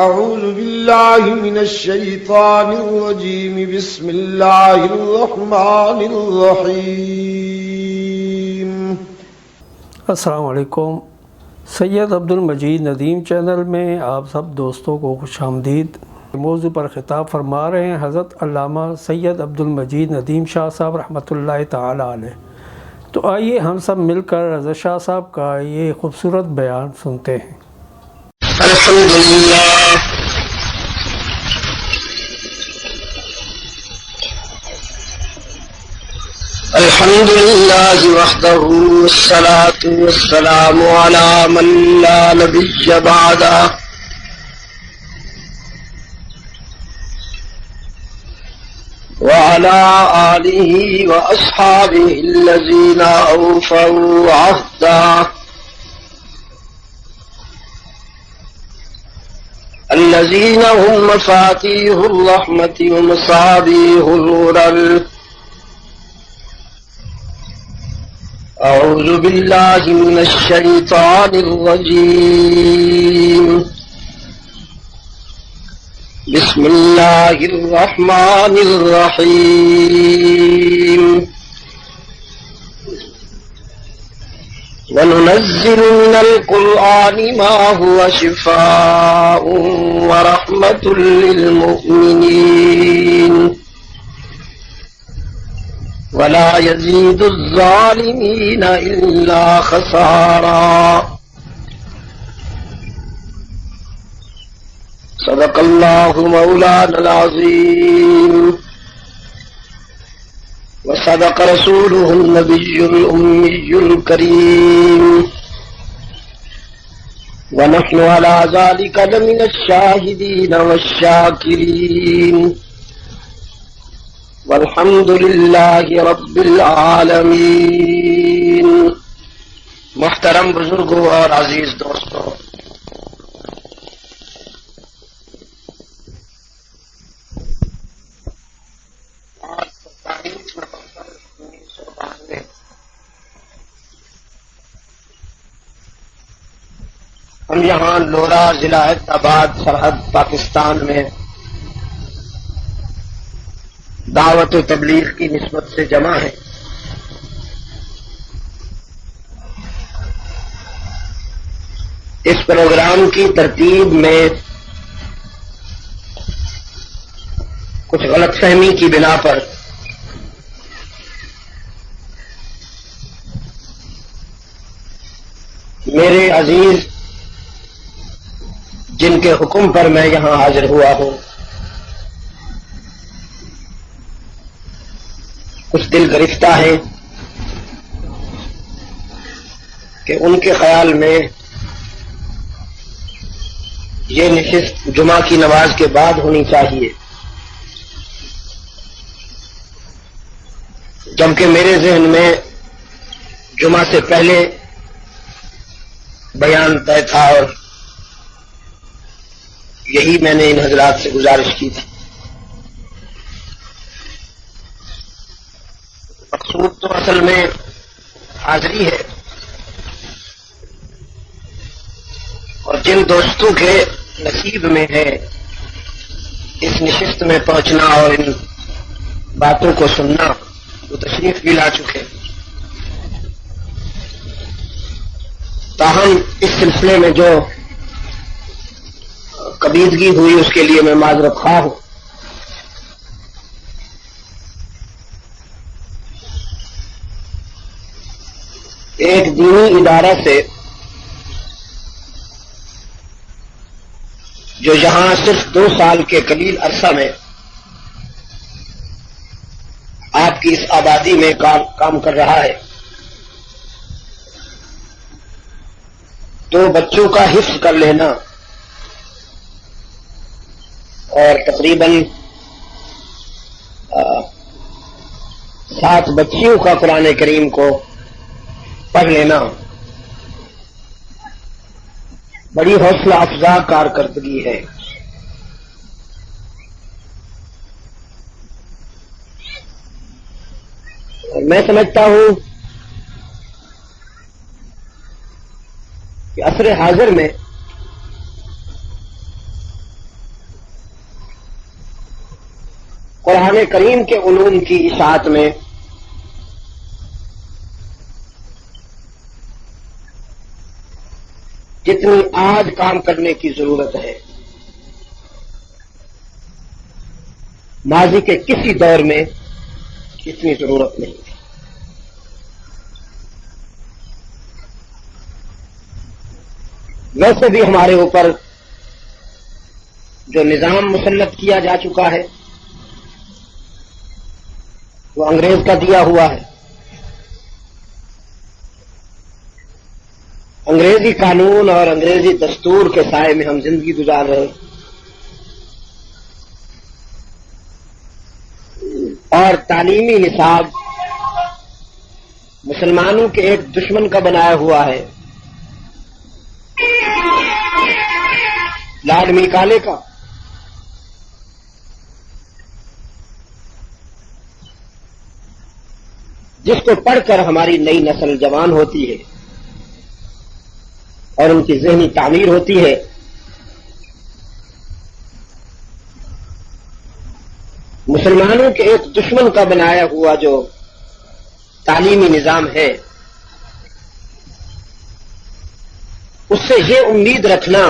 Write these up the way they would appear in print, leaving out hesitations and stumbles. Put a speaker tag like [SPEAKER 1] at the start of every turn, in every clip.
[SPEAKER 1] أعوذ بالله من الشيطان الرجيم بسم الله الرحمن الرحيم
[SPEAKER 2] السلام علیکم۔ سید عبد المجید ندیم چینل میں آپ سب دوستوں کو خوش آمدید۔ موضوع پر خطاب فرما رہے ہیں حضرت علامہ سید عبد المجید ندیم شاہ صاحب رحمۃ اللہ تعالی علیہ۔ تو آئیے ہم سب مل کر رضا شاہ صاحب کا یہ خوبصورت بیان سنتے ہیں۔
[SPEAKER 3] الحمد لله وحده والصلاة والسلام على من لا نبي بعده وعلى آله وأصحابه الذين أوفوا عهدا الذين هم مفاتيح الرحمة ومصابيح الغرر۔ أعوذ بالله من الشيطان الرجيم، بسم الله الرحمن الرحيم، وننزل من القرآن ما هو شفاء ورحمة للمؤمنين ولا يزيد الظالمين إلا خسارا۔ صدق الله مولانا العظيم وصدق رسوله النبي الأمي الكريم، ونحن على ذلك لمن الشاهدين والشاكرين، والحمد للہ رب العالمین۔ محترم بزرگوں اور عزیز دوستوں، ہم یہاں لورا ضلع آباد سرحد پاکستان میں دعوت و تبلیغ کی نسبت سے جمع ہیں۔ اس پروگرام کی ترتیب میں کچھ غلط فہمی کی بنا پر میرے عزیز جن کے حکم پر میں یہاں حاضر ہوا ہوں کچھ دل گرفتہ ہیں کہ ان کے خیال میں یہ نشست جمعہ کی نماز کے بعد ہونی چاہیے، جبکہ میرے ذہن میں جمعہ سے پہلے بیان طے تھا اور یہی میں نے ان حضرات سے گزارش کی تھی۔ مقصود تو اصل میں حاضری ہے، اور جن دوستوں کے نصیب میں ہے اس نشست میں پہنچنا اور ان باتوں کو سننا، وہ تشریف بھی لا چکے، تاہم اس سلسلے میں جو کبیدگی ہوئی اس کے لیے میں معذرت خواہ ہوں۔ ایک دینی ادارہ سے جو یہاں صرف 2 سال کے قلیل عرصہ میں آپ کی اس آبادی میں کام کر رہا ہے، 2 بچوں کا حفظ کر لینا اور تقریباً 7 بچیوں کا قرآن کریم کو پڑھ لینا بڑی حوصلہ افزا کارکردگی ہے۔ میں سمجھتا ہوں کہ عصر حاضر میں قرآن کریم کے علوم کی اشاعت میں جتنی آج کام کرنے کی ضرورت ہے ماضی کے کسی دور میں اتنی ضرورت نہیں تھی. ویسے بھی ہمارے اوپر جو نظام مسلط کیا جا چکا ہے وہ انگریز کا دیا ہوا ہے. انگریزی قانون اور انگریزی دستور کے سائے میں ہم زندگی گزار رہے ہیں اور تعلیمی نصاب مسلمانوں کے ایک دشمن کا بنایا ہوا ہے، لارڈ میکالے کا. جس کو پڑھ کر ہماری نئی نسل جوان ہوتی ہے اور ان کی ذہنی تعمیر ہوتی ہے. مسلمانوں کے ایک دشمن کا بنایا ہوا جو تعلیمی نظام ہے، اس سے یہ امید رکھنا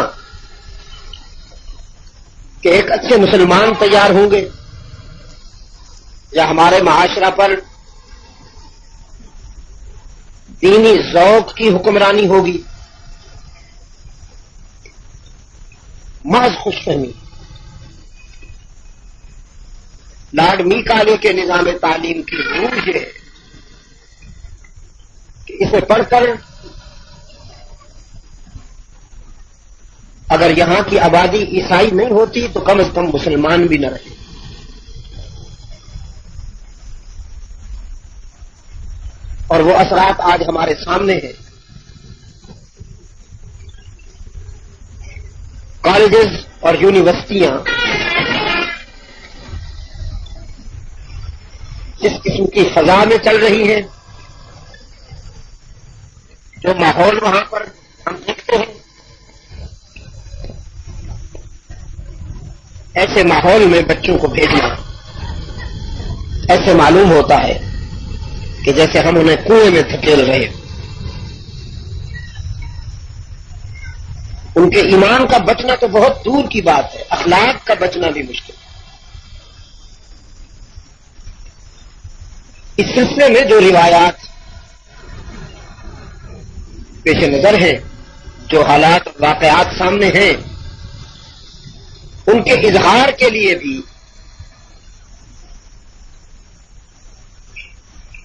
[SPEAKER 3] کہ ایک اچھے مسلمان تیار ہوں گے یا ہمارے معاشرہ پر دینی ذوق کی حکمرانی ہوگی، محض خوش فہمی. لارڈ میکالے کے نظام تعلیم کی روح یہ ہے کہ اسے پڑھ کر اگر یہاں کی آبادی عیسائی نہیں ہوتی تو کم از کم مسلمان بھی نہ رہے. اور وہ اثرات آج ہمارے سامنے ہیں. کالجز اور یونیورسٹیاں جس قسم کی فضا میں چل رہی ہیں، جو ماحول وہاں پر ہم دیکھتے ہیں، ایسے ماحول میں بچوں کو بھیجنا ایسے معلوم ہوتا ہے کہ جیسے ہم انہیں کنویں میں دھکیل رہے ہیں. ان کے ایمان کا بچنا تو بہت دور کی بات ہے، اخلاق کا بچنا بھی مشکل ہے. اس سلسلے میں جو روایات پیش نظر ہیں، جو حالات واقعات سامنے ہیں، ان کے اظہار کے لیے بھی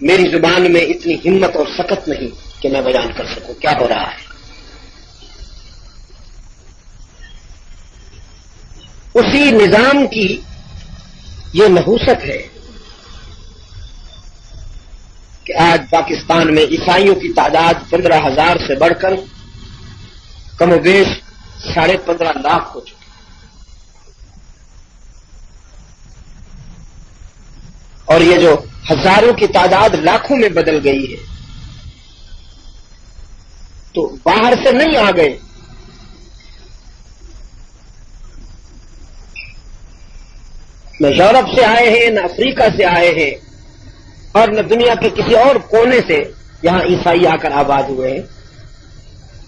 [SPEAKER 3] میری زبان میں اتنی ہمت اور سکت نہیں کہ میں بیان کر سکوں کیا ہو رہا ہے. اسی نظام کی یہ نحوست ہے کہ آج پاکستان میں عیسائیوں کی تعداد 15,000 سے بڑھ کر کم و بیش 15.5 لاکھ ہو چکی. اور یہ جو ہزاروں کی تعداد لاکھوں میں بدل گئی ہے تو باہر سے نہیں آ گئے، نہ یورپ سے آئے ہیں، نہ افریقہ سے آئے ہیں، اور نہ دنیا کے کسی اور کونے سے یہاں عیسائی آ کر آباد ہوئے ہیں،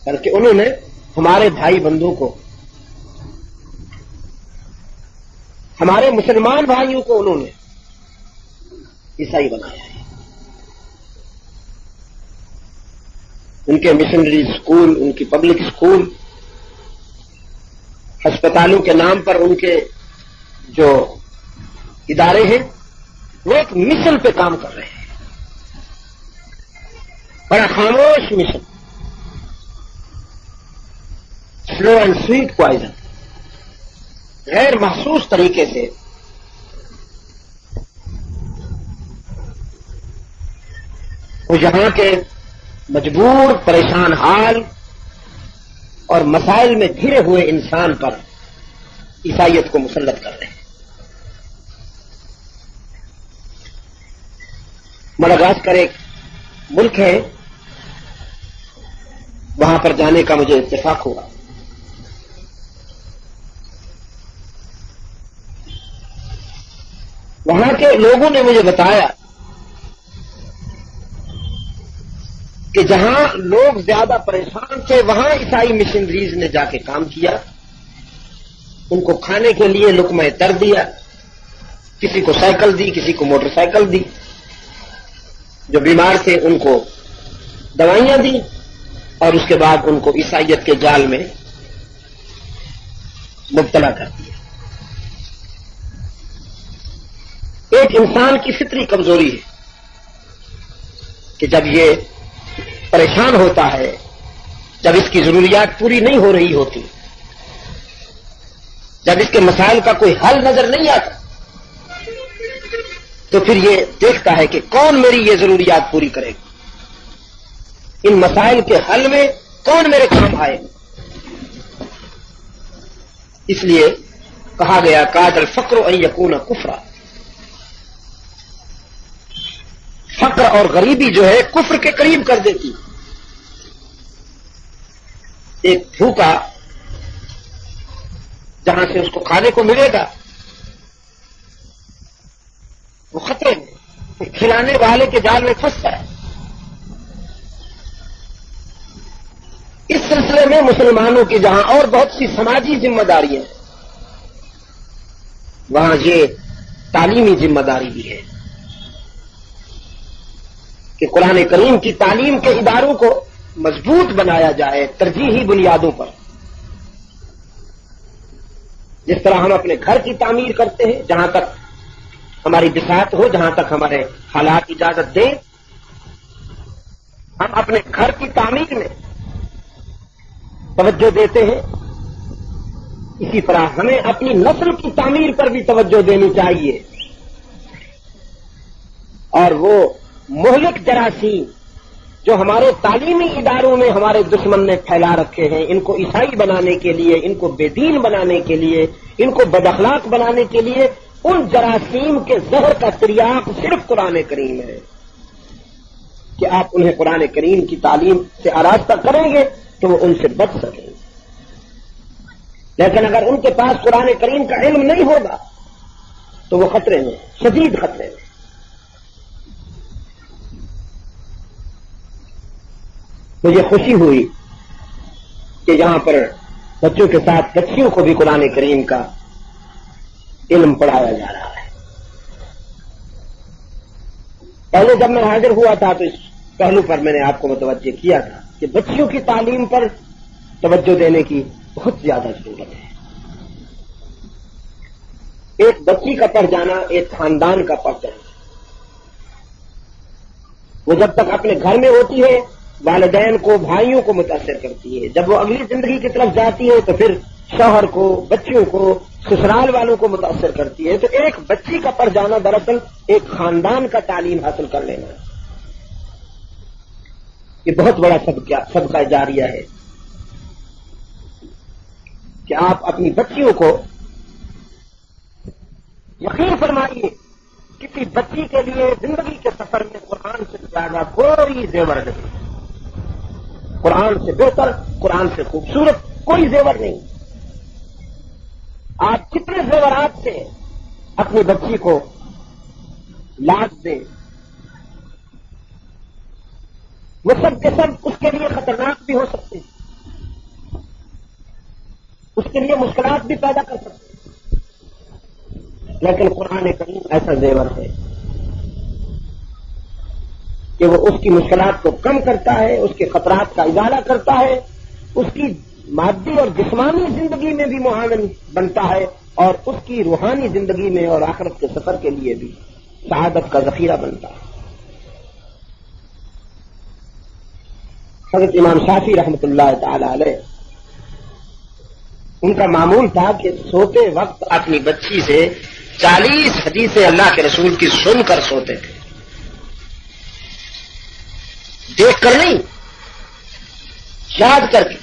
[SPEAKER 3] بلکہ انہوں نے ہمارے بھائی بندوں کو، ہمارے مسلمان بھائیوں کو انہوں نے عیسائی بنایا ہے. ان کے مشنری اسکول، ان کی پبلک اسکول، ہسپتالوں کے نام پر ان کے جو ادارے ہیں وہ ایک مشن پہ کام کر رہے ہیں، بڑا خاموش mission, slow and sweet poison, غیر محسوس طریقے سے وہ یہاں کے مجبور، پریشان حال اور مسائل میں گھرے ہوئے انسان پر عیسائیت کو مسلط کر رہے ہیں. مڈغاسکر ایک ملک ہے، وہاں پر جانے کا مجھے اتفاق ہوا. وہاں کے لوگوں نے مجھے بتایا کہ جہاں لوگ زیادہ پریشان تھے وہاں عیسائی مشنریز نے جا کے کام کیا، ان کو کھانے کے لیے لقمہ تر دیا، کسی کو سائیکل دی، کسی کو موٹر سائیکل دی، جو بیمار تھے ان کو دوائیاں دی، اور اس کے بعد ان کو عیسائیت کے جال میں مبتلا کر دیا۔ ایک انسان کی فطری کمزوری ہے کہ جب یہ پریشان ہوتا ہے، جب اس کی ضروریات پوری نہیں ہو رہی ہوتی، جب اس کے مسائل کا کوئی حل نظر نہیں آتا، تو پھر یہ دیکھتا ہے کہ کون میری یہ ضروریات پوری کرے گا، ان مسائل کے حل میں کون میرے کام آئے گا۔ اس لیے کہا گیا کاد الفقر ان یکون کفرا، فقر اور غریبی جو ہے کفر کے قریب کر دیتی۔ ایک بھوکا جہاں سے اس کو کھانے کو ملے گا وہ خطرے میں، کھلانے والے کے جال میں پھنستا ہے۔ اس سلسلے میں مسلمانوں کی جہاں اور بہت سی سماجی ذمہ داریاں ہیں، وہاں یہ تعلیمی ذمہ داری بھی ہے کہ قرآن کریم کی تعلیم کے اداروں کو مضبوط بنایا جائے ترجیحی بنیادوں پر، جس طرح ہم اپنے گھر کی تعمیر کرتے ہیں، جہاں تک ہماری بساط ہو، جہاں تک ہمارے حالات اجازت دیں، ہم اپنے گھر کی تعمیر میں توجہ دیتے ہیں، اسی طرح ہمیں اپنی نسل کی تعمیر پر بھی توجہ دینی چاہیے، اور وہ مہلک جراثیم جو ہمارے تعلیمی اداروں میں ہمارے دشمن نے پھیلا رکھے ہیں، ان کو عیسائی بنانے کے لیے، ان کو بے دین بنانے کے لیے، ان کو بد اخلاق بنانے کے لیے، ان جراثیم کے زہر کا تریاق صرف قرآن کریم ہے کہ آپ انہیں قرآن کریم کی تعلیم سے آراستہ کریں گے تو وہ ان سے بچ سکیں گے۔ لیکن اگر ان کے پاس قرآن کریم کا علم نہیں ہوگا تو وہ خطرے میں، شدید خطرے میں۔ مجھے خوشی ہوئی کہ یہاں پر بچوں کے ساتھ بچیوں کو بھی قرآن کریم کا علم پڑھایا جا رہا ہے۔ پہلے جب میں حاضر ہوا تھا تو اس پہلو پر میں نے آپ کو متوجہ کیا تھا کہ بچیوں کی تعلیم پر توجہ دینے کی بہت زیادہ ضرورت ہے۔ ایک بچی کا پڑھ جانا ایک خاندان کا پڑھ جانا، وہ جب تک اپنے گھر میں ہوتی ہے والدین کو، بھائیوں کو متاثر کرتی ہے، جب وہ اگلی زندگی کی طرف جاتی ہے تو پھر شوہر کو، بچوں کو، سسرال والوں کو متاثر کرتی ہے۔ تو ایک بچی کا پڑھ جانا دراصل ایک خاندان کا تعلیم حاصل کر لینا ہے۔ یہ بہت بڑا صدقہ جاریہ ہے کہ آپ اپنی بچیوں کو یقین فرمائیے، کسی بچی کے لیے زندگی کے سفر میں قرآن سے زیادہ کوئی زیور نہیں، قرآن سے بہتر، قرآن سے خوبصورت کوئی زیور نہیں۔ آپ کتنے زیورات سے اپنی بچی کو لاج دیں، وہ سب کے سب اس کے لیے خطرناک بھی ہو سکتے ہیں، اس کے لیے مشکلات بھی پیدا کر سکتے ہیں، لیکن قرآن کریم ایسا زیور ہے کہ وہ اس کی مشکلات کو کم کرتا ہے، اس کے خطرات کا ازالہ کرتا ہے، اس کی مادی اور جسمانی زندگی میں بھی معاون بنتا ہے، اور اس کی روحانی زندگی میں اور آخرت کے سفر کے لیے بھی سعادت کا ذخیرہ بنتا ہے۔ حضرت امام شافعی رحمۃ اللہ تعالی علیہ، ان کا معمول تھا کہ سوتے وقت اپنی بچی سے 40 حدیثیں اللہ کے رسول کی سن کر سوتے تھے، دیکھ کر نہیں، یاد کر کے۔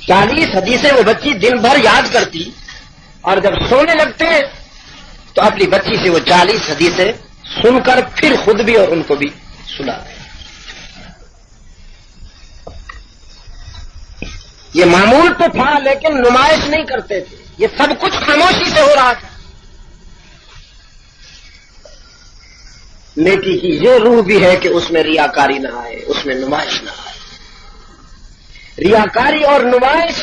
[SPEAKER 3] 40 حدیثیں وہ بچی دن بھر یاد کرتی، اور جب سونے لگتے تو اپنی بچی سے وہ 40 حدیثیں سن کر پھر خود بھی اور ان کو بھی سناتے۔ یہ معمول تو تھا لیکن نمائش نہیں کرتے تھے، یہ سب کچھ خاموشی سے ہو رہا تھا۔ نیکی کی یہ روح بھی ہے کہ اس میں ریاکاری نہ آئے، اس میں نمائش نہ آئے۔ ریاکاری اور نمائش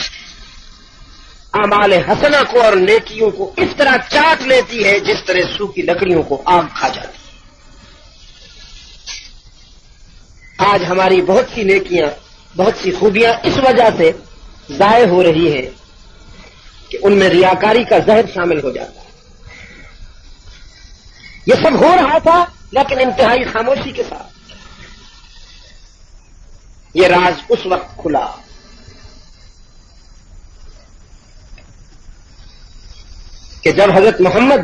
[SPEAKER 3] اعمال حسنہ کو اور نیکیوں کو اس طرح چاٹ لیتی ہے جس طرح سوکھی لکڑیوں کو آگ کھا جاتی ہے۔ آج ہماری بہت سی نیکیاں، بہت سی خوبیاں اس وجہ سے ضائع ہو رہی ہیں کہ ان میں ریاکاری کا زہر شامل ہو جاتا ہے۔ یہ سب ہو رہا تھا لیکن انتہائی خاموشی کے ساتھ۔ یہ راز اس وقت کھلا کہ جب حضرت محمد،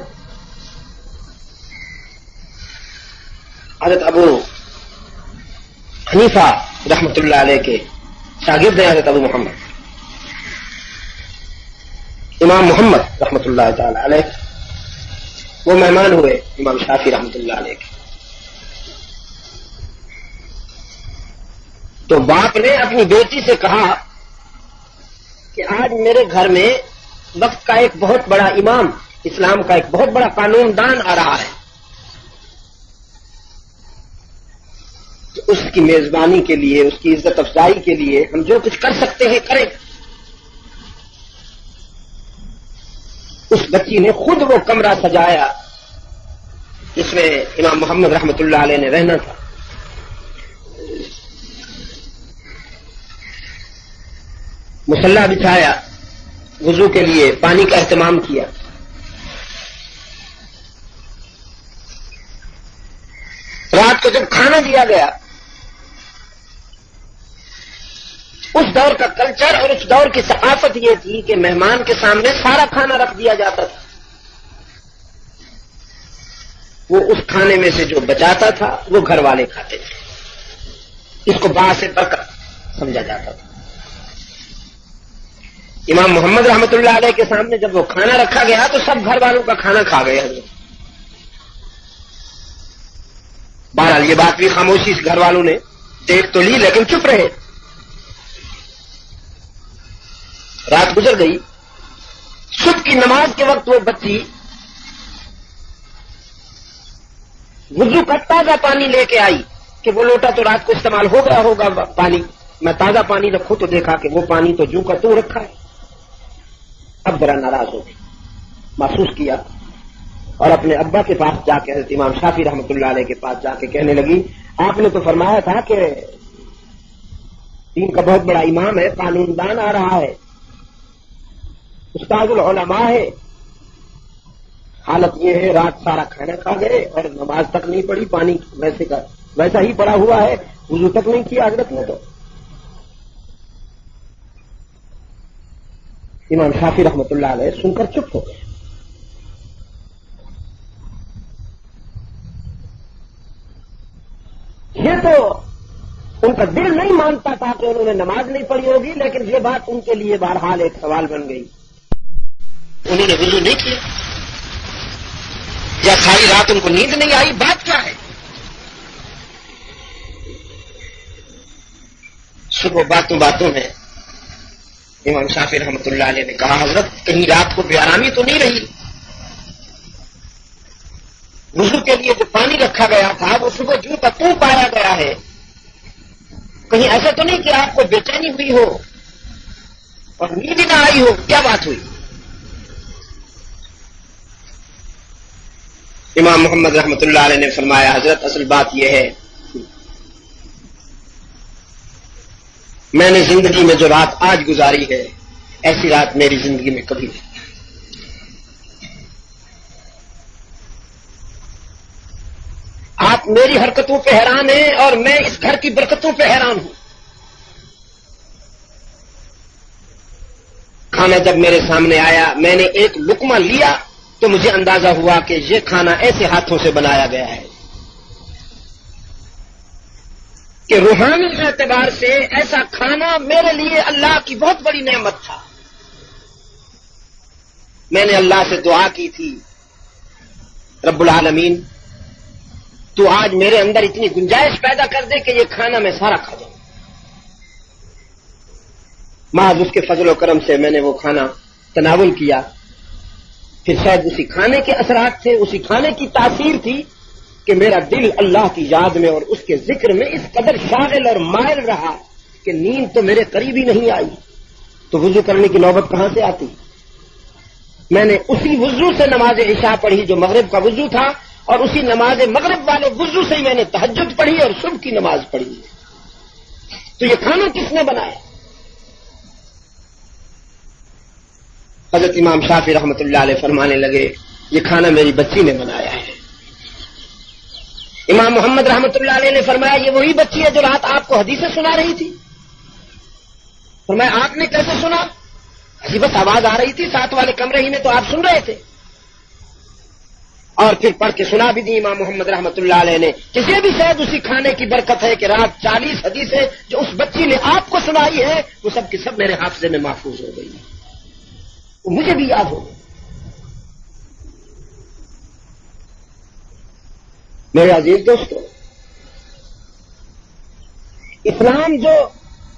[SPEAKER 3] حضرت ابو حنیفہ رحمۃ اللہ علیہ کے شاگرد ہیں حضرت ابو محمد، امام محمد رحمۃ اللہ تعالی علیہ، وہ مہمان ہوئے امام شافعی رحمۃ اللہ علیہ کے، تو باپ نے اپنی بیٹی سے کہا کہ آج میرے گھر میں وقت کا ایک بہت بڑا امام، اسلام کا ایک بہت بڑا قانون دان آ رہا ہے، تو اس کی میزبانی کے لیے، اس کی عزت افزائی کے لیے ہم جو کچھ کر سکتے ہیں کریں۔ اس بچی نے خود وہ کمرہ سجایا جس میں امام محمد رحمۃ اللہ علیہ نے رہنا تھا، مصلی بچھایا، وضو کے لیے پانی کا اہتمام کیا۔ رات کو جب کھانا دیا گیا، اس دور کا کلچر اور اس دور کی ثقافت یہ تھی کہ مہمان کے سامنے سارا کھانا رکھ دیا جاتا تھا، وہ اس کھانے میں سے جو بچاتا تھا وہ گھر والے کھاتے تھے، اس کو باعث برکت سمجھا جاتا تھا۔ امام محمد رحمۃ اللہ علیہ کے سامنے جب وہ کھانا رکھا گیا تو سب گھر والوں کا کھانا کھا گئے حضرت۔ بہرحال یہ بات بھی خاموشی سے گھر والوں نے دیکھ تو لی لیکن چپ رہے۔ رات گزر گئی، صبح کی نماز کے وقت وہ بچی وضو کا تازہ پانی لے کے آئی کہ وہ لوٹا تو رات کو استعمال ہو گیا ہوگا پانی، میں تازہ پانی رکھوں تو دیکھا کہ وہ پانی تو جوں کا تو رکھا ہے۔ اب ذرا ناراض ہو گئی، محسوس کیا اور اپنے ابا کے پاس جا کے، حضرت امام شافعی رحمۃ اللہ علیہ کے پاس جا کے کہنے لگی، آپ نے تو فرمایا تھا کہ دین کا بہت بڑا امام ہے، قانون دان آ رہا ہے، استاد العلماء ہے، حالت یہ ہے رات سارا کھانا کھا گئے اور نماز تک نہیں پڑھی، پانی ویسا ہی پڑا ہوا ہے، وضو تک نہیں کیا حضرت نے۔ تو امام شافعی رحمۃ اللہ علیہ سن کر چپ ہو گئے۔ یہ تو ان کا دل نہیں مانتا تھا کہ انہوں نے نماز نہیں پڑھی ہوگی، لیکن یہ بات ان کے لیے بہرحال ایک سوال بن گئی۔ انہوں نے وضو نہیں کیا یا ساری رات ان کو نیند نہیں آئی، بات کیا ہے؟ صبح باتوں باتوں میں امام شافعی رحمۃ اللہ علیہ نے کہا، حضرت کہیں رات کو بے آرامی تو نہیں رہی؟ وضو کے لیے جو پانی رکھا گیا تھا وہ صبح جوں کا توں پایا گیا ہے، کہیں ایسا تو نہیں کہ آپ کو بے چینی ہوئی ہو اور نیند نہ آئی ہو؟ کیا بات ہوئی؟ امام محمد رحمۃ اللہ علیہ نے فرمایا، حضرت اصل بات یہ ہے، میں نے زندگی میں جو رات آج گزاری ہے ایسی رات میری زندگی میں کبھی نہیں۔ آپ میری حرکتوں پہ حیران ہیں اور میں اس گھر کی برکتوں پہ حیران ہوں۔ کھانا جب میرے سامنے آیا، میں نے ایک لقمہ لیا تو مجھے اندازہ ہوا کہ یہ کھانا ایسے ہاتھوں سے بنایا گیا ہے کہ روحانی اعتبار سے ایسا کھانا میرے لیے اللہ کی بہت بڑی نعمت تھا۔ میں نے اللہ سے دعا کی تھی، رب العالمین تو آج میرے اندر اتنی گنجائش پیدا کر دے کہ یہ کھانا میں سارا کھا جاؤں۔ محض اس کے فضل و کرم سے میں نے وہ کھانا تناول کیا، پھر شاید اسی کھانے کے اثرات تھے، اسی کھانے کی تاثیر تھی کہ میرا دل اللہ کی یاد میں اور اس کے ذکر میں اس قدر شاغل اور مائل رہا کہ نیند تو میرے قریب ہی نہیں آئی. تو وضو کرنے کی نوبت کہاں سے آتی؟ میں نے اسی وضو سے نماز عشاء پڑھی جو مغرب کا وضو تھا، اور اسی نماز مغرب والے وضو سے ہی میں نے تہجد پڑھی اور صبح کی نماز پڑھی. تو یہ کھانا کس نے بنایا؟ حضرت امام شافعی رحمۃ اللہ علیہ فرمانے لگے یہ کھانا میری بچی نے بنایا ہے. امام محمد رحمۃ اللہ علیہ نے فرمایا یہ وہی بچی ہے جو رات آپ کو حدیثیں سنا رہی تھی. فرمایا آپ نے کیسے سنا؟ جی بس آواز آ رہی تھی، ساتھ والے کمرے ہی میں تو آپ سن رہے تھے. اور پھر پڑھ کے سنا بھی دی امام محمد رحمۃ اللہ علیہ نے. کسی بھی شاید اسی کھانے کی برکت ہے کہ رات 40 حدیثیں جو اس بچی نے آپ کو سنائی ہے وہ سب کی سب میرے حافظے میں محفوظ ہو گئی، وہ مجھے بھی یاد ہو گئی. میرے عزیز دوستو، اسلام جو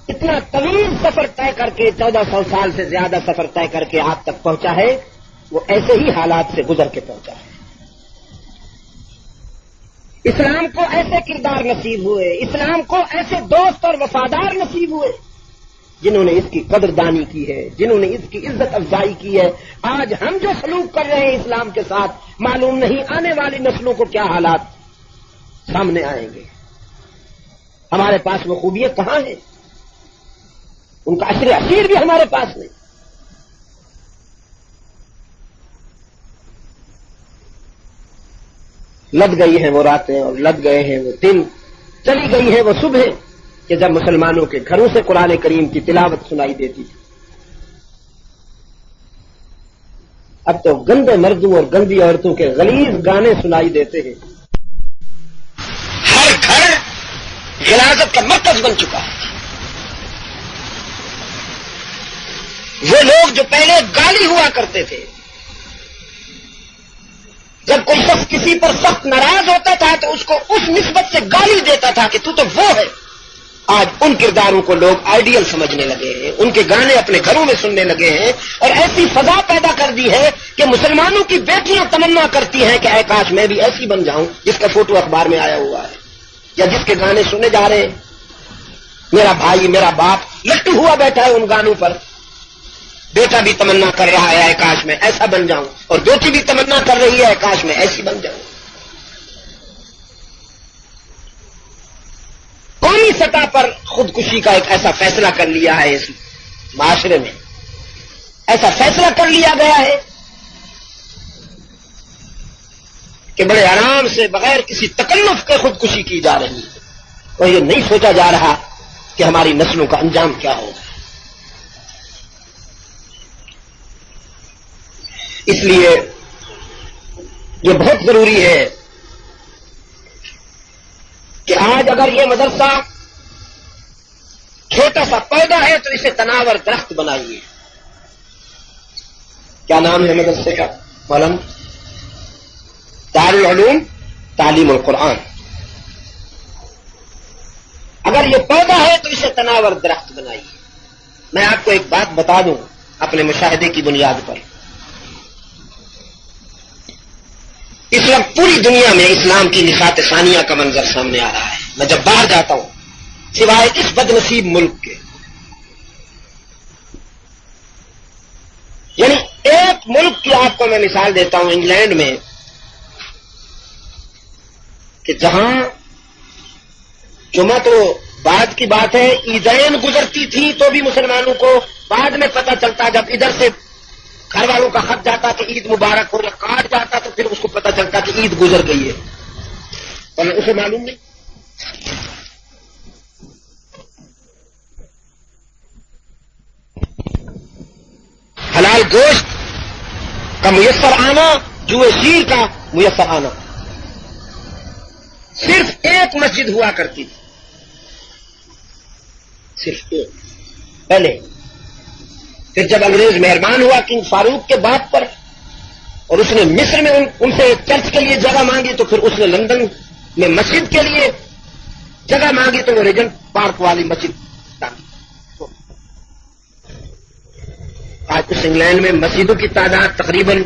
[SPEAKER 3] اتنا طویل سفر طے کر کے 1400 سال سے زیادہ سفر طے کر کے آپ تک پہنچا ہے، وہ ایسے ہی حالات سے گزر کے پہنچا ہے. اسلام کو ایسے کردار نصیب ہوئے، اسلام کو ایسے دوست اور وفادار نصیب ہوئے جنہوں نے اس کی قدردانی کی ہے، جنہوں نے اس کی عزت افزائی کی ہے. آج ہم جو سلوک کر رہے ہیں اسلام کے ساتھ، معلوم نہیں آنے والی نسلوں کو کیا حالات سامنے آئیں گے. ہمارے پاس وہ خوبیاں کہاں ہیں؟ ان کا عشر عشیر بھی ہمارے پاس نہیں. لد گئی ہیں وہ راتیں اور لد گئے ہیں وہ دن، چلی گئی ہے وہ صبح کہ جب مسلمانوں کے گھروں سے قرآن کریم کی تلاوت سنائی دیتی تھی. اب تو گندے مردوں اور گندی عورتوں کے غلیظ گانے سنائی دیتے ہیں. ہر گھر غلاظت کا مرکز بن چکا ہے. وہ لوگ جو پہلے گالی ہوا کرتے تھے، جب کوئی شخص کسی پر سخت ناراض ہوتا تھا تو اس کو اس نسبت سے گالی دیتا تھا کہ تو وہ ہے، آج ان کرداروں کو لوگ آئیڈیل سمجھنے لگے ہیں، ان کے گانے اپنے گھروں میں سننے لگے ہیں، اور ایسی فضا پیدا کر دی ہے کہ مسلمانوں کی بیٹیاں تمنا کرتی ہیں کہ اے کاش میں بھی ایسی بن جاؤں جس کا فوٹو اخبار میں آیا ہوا ہے یا جس کے گانے سنے جا رہے ہیں. میرا بھائی، میرا باپ لٹو ہوا بیٹھا ہے ان گانوں پر. بیٹا بھی تمنا کر رہا ہے کاش میں ایسا بن جاؤں، اور بیٹی بھی تمنا کر رہی ہے کاش میں ایسی بن جاؤں. قومی سطح پر خودکشی کا ایک ایسا فیصلہ کر لیا ہے اس معاشرے میں، ایسا فیصلہ کر لیا گیا ہے کہ بڑے آرام سے بغیر کسی تکلف کے خودکشی کی جا رہی ہے، اور یہ نہیں سوچا جا رہا کہ ہماری نسلوں کا انجام کیا ہوگا. اس لیے یہ بہت ضروری ہے کہ آج اگر یہ مدرسہ چھوٹا سا پودا ہے تو اسے تناور درخت بنائیے. کیا نام ہے مدرسے کا؟ مولانا دارالعلوم تعلیم القرآن. اگر یہ پودا ہے تو اسے تناور درخت بنائیے. میں آپ کو ایک بات بتا دوں اپنے مشاہدے کی بنیاد پر. اس وقت پوری دنیا میں اسلام کی نشاط ثانیہ کا منظر سامنے آ رہا ہے. میں جب باہر جاتا ہوں سوائے اس بد نصیب ملک کے، یعنی ایک ملک کی آپ کو میں مثال دیتا ہوں، انگلینڈ میں، کہ جہاں جمعہ تو بعد کی بات ہے، عیدین گزرتی تھی تو بھی مسلمانوں کو بعد میں پتہ چلتا، جب ادھر سے گھر والوں کا خط جاتا کہ عید مبارک ہو، یا کارڈ جاتا تو پھر اس کو پتہ چلتا کہ عید گزر گئی ہے، اور اسے معلوم نہیں. حلال گوشت کا میسر آنا، جوئے شیر کا میسر آنا. صرف ایک مسجد ہوا کرتی تھی، صرف ایک پہلے. پھر جب انگریز مہربان ہوا کنگ فاروق کے بات پر، اور اس نے مصر میں ان سے چرچ کے لیے جگہ مانگی، تو پھر اس نے لندن میں مسجد کے لیے جگہ مانگی، تو وہ ریجنٹ پارک والی مسجد ڈالی. آج اس انگلینڈ میں مسجدوں کی تعداد تقریباً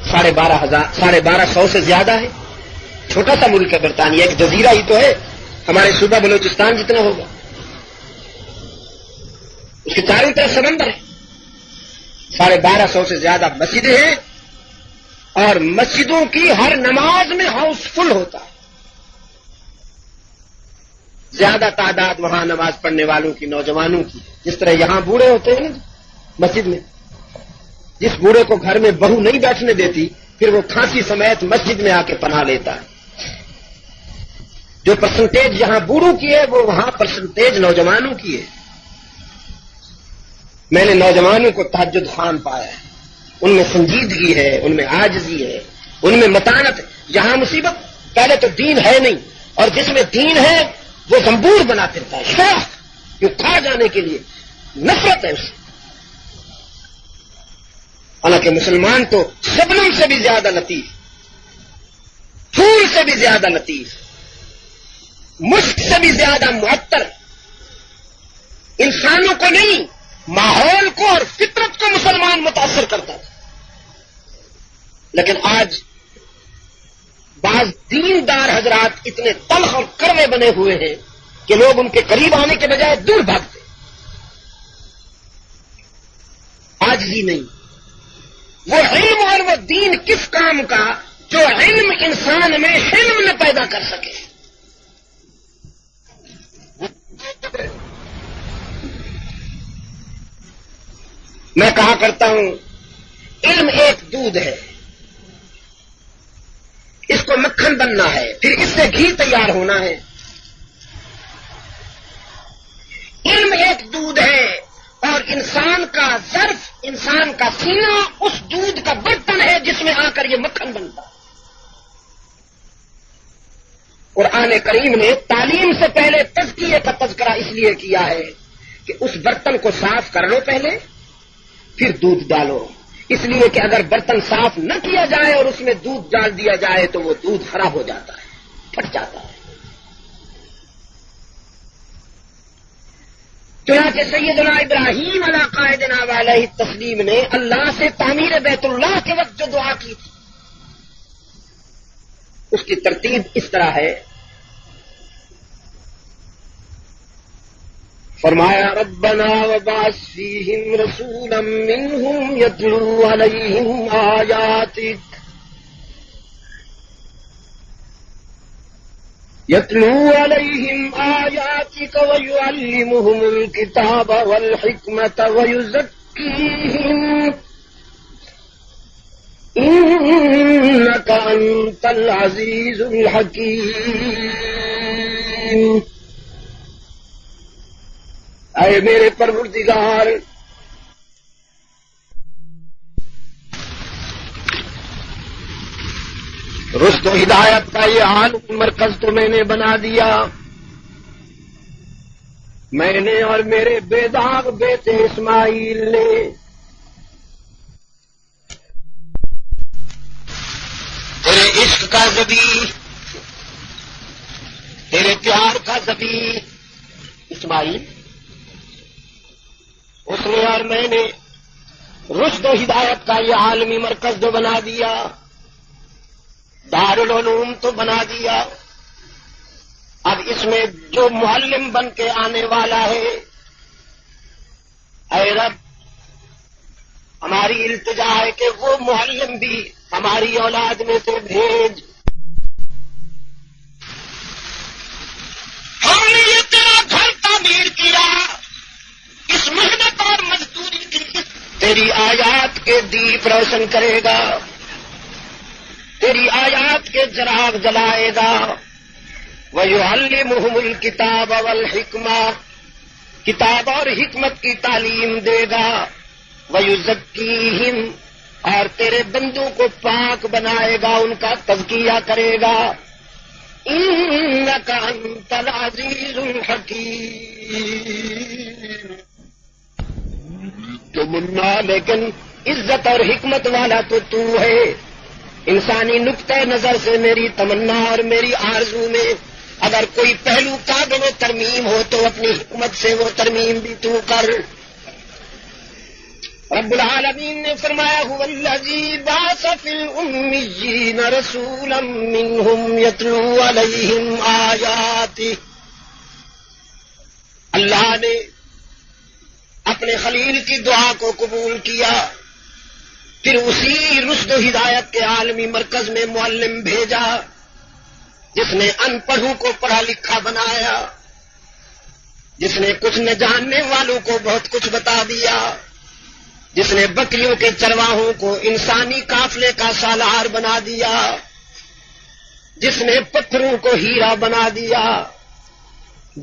[SPEAKER 3] 12,500 سے زیادہ ہے. چھوٹا سا ملک ہے برطانیہ، ایک جزیرہ ہی تو ہے، ہمارے صوبہ بلوچستان جتنا ہوگا، اس کے چاروں طرف سمندر ہے، 1250 سے زیادہ مسجدیں ہیں، اور مسجدوں کی ہر نماز میں ہاؤس فل ہوتا ہے، زیادہ تعداد وہاں نماز پڑھنے والوں کی، نوجوانوں کی، جس طرح یہاں بوڑھے ہوتے ہیں نا مسجد میں، جس بوڑھے کو گھر میں بہو نہیں بیٹھنے دیتی پھر وہ کھانسی سمیت مسجد میں آ کے پناہ لیتا ہے، جو پرسنٹیج یہاں بوڑھوں کی ہے وہ وہاں پرسنٹیج نوجوانوں کی ہے۔ میں نے نوجوانوں کو تہجد خوان پایا ہے، ان میں سنجیدگی ہے، ان میں عاجزی ہے، ان میں متانت ہے۔ جہاں مصیبت، پہلے تو دین ہے نہیں، اور جس میں دین ہے وہ زنبور بنا پھرتا ہے، شوق جو کھا جانے کے لیے، نفرت ہے اس سے۔ حالانکہ مسلمان تو شبنم سے بھی زیادہ لطیف، پھول سے بھی زیادہ لطیف، مشک سے بھی زیادہ معطر، انسانوں کو نہیں ماحول کو اور فطرت کو مسلمان متاثر کرتا تھا۔ لیکن آج بعض دیندار حضرات اتنے تلخ اور کڑوے بنے ہوئے ہیں کہ لوگ ان کے قریب آنے کے بجائے دور بھاگتے۔ عاجزی نہیں، وہ علم اور وہ دین کس کام کا جو علم انسان میں حلم نہ پیدا کر سکے۔ میں کہا کرتا ہوں علم ایک دودھ ہے، اس کو مکھن بننا ہے، پھر اس سے گھی تیار ہونا ہے۔ علم ایک دودھ ہے اور انسان کا ظرف، انسان کا سینہ اس دودھ کا برتن ہے جس میں آ کر یہ مکھن بنتا ہے۔ قرآن کریم نے تعلیم سے پہلے تزکیے کا تذکرہ اس لیے کیا ہے کہ اس برتن کو صاف کر لو پہلے، پھر دودھ ڈالو، اس لیے کہ اگر برتن صاف نہ کیا جائے اور اس میں دودھ ڈال دیا جائے تو وہ دودھ خراب ہو جاتا ہے، پھٹ جاتا ہے۔ چنانچہ سیدنا ابراہیم علی قائدنا علیہ التسلیم نے اللہ سے تعمیر بیت اللہ کے وقت جو دعا کی تھی اس کی ترتیب اس طرح ہے، فرمایا ربنا وبعث فیہم رسولا منہم یتلو علیہم آیاتک ویعلمہم الکتاب والحکمت ویزکیہم انک انت العزیز الحکیم۔ اے میرے پروردگار، رشد و ہدایت کا یہ عالم مرکز تو میں نے بنا دیا، میں نے اور میرے بے داغ بیٹے اسماعیل نے۔ تیرے عشق کا ذبیح، تیرے پیار کا ذبیح اسماعیل، اس نے اور میں نے رشد و ہدایت کا یہ عالمی مرکز جو بنا دیا، دارالعلوم تو بنا دیا، اب اس میں جو معلم بن کے آنے والا ہے، اے رب ہماری التجا ہے کہ وہ معلم بھی ہماری اولاد میں سے بھیج۔ ہم نے یہ تیرا گھر تعمیر کیا، اس محنت اور مزدوری کی تیری آیات کے دیپ روشن کرے گا، تیری آیات کے چراغ جلائے گا۔ وَيُعَلِّمُهُمُ الْكِتَابَ وَالْحِكْمَةَ، کتاب اور حکمت کی تعلیم دے گا۔ وَيُزَكِّيهِمْ، اور تیرے بندوں کو پاک بنائے گا، ان کا تزکیہ کرے گا۔ إِنَّكَ أَنْتَ الْعَزِيزُ الْحَكِيمُ۔ تو منا لیکن عزت اور حکمت والا تو ہے۔ انسانی نقطہ نظر سے میری تمنا اور میری آرزو میں اگر کوئی پہلو قابل ترمیم ہو تو اپنی حکمت سے وہ ترمیم بھی تو کر۔ رب العالمین نے فرمایا هو الذی بعث فی الامیین رسولا منہم یتلو علیہم آیاتہ. اللہ نے اپنے خلیل کی دعا کو قبول کیا، پھر اسی رشد و ہدایت کے عالمی مرکز میں معلم بھیجا جس نے ان پڑھوں کو پڑھا لکھا بنایا، جس نے کچھ نہ جاننے والوں کو بہت کچھ بتا دیا، جس نے بکریوں کے چرواہوں کو انسانی قافلے کا سالار بنا دیا، جس نے پتھروں کو ہیرا بنا دیا،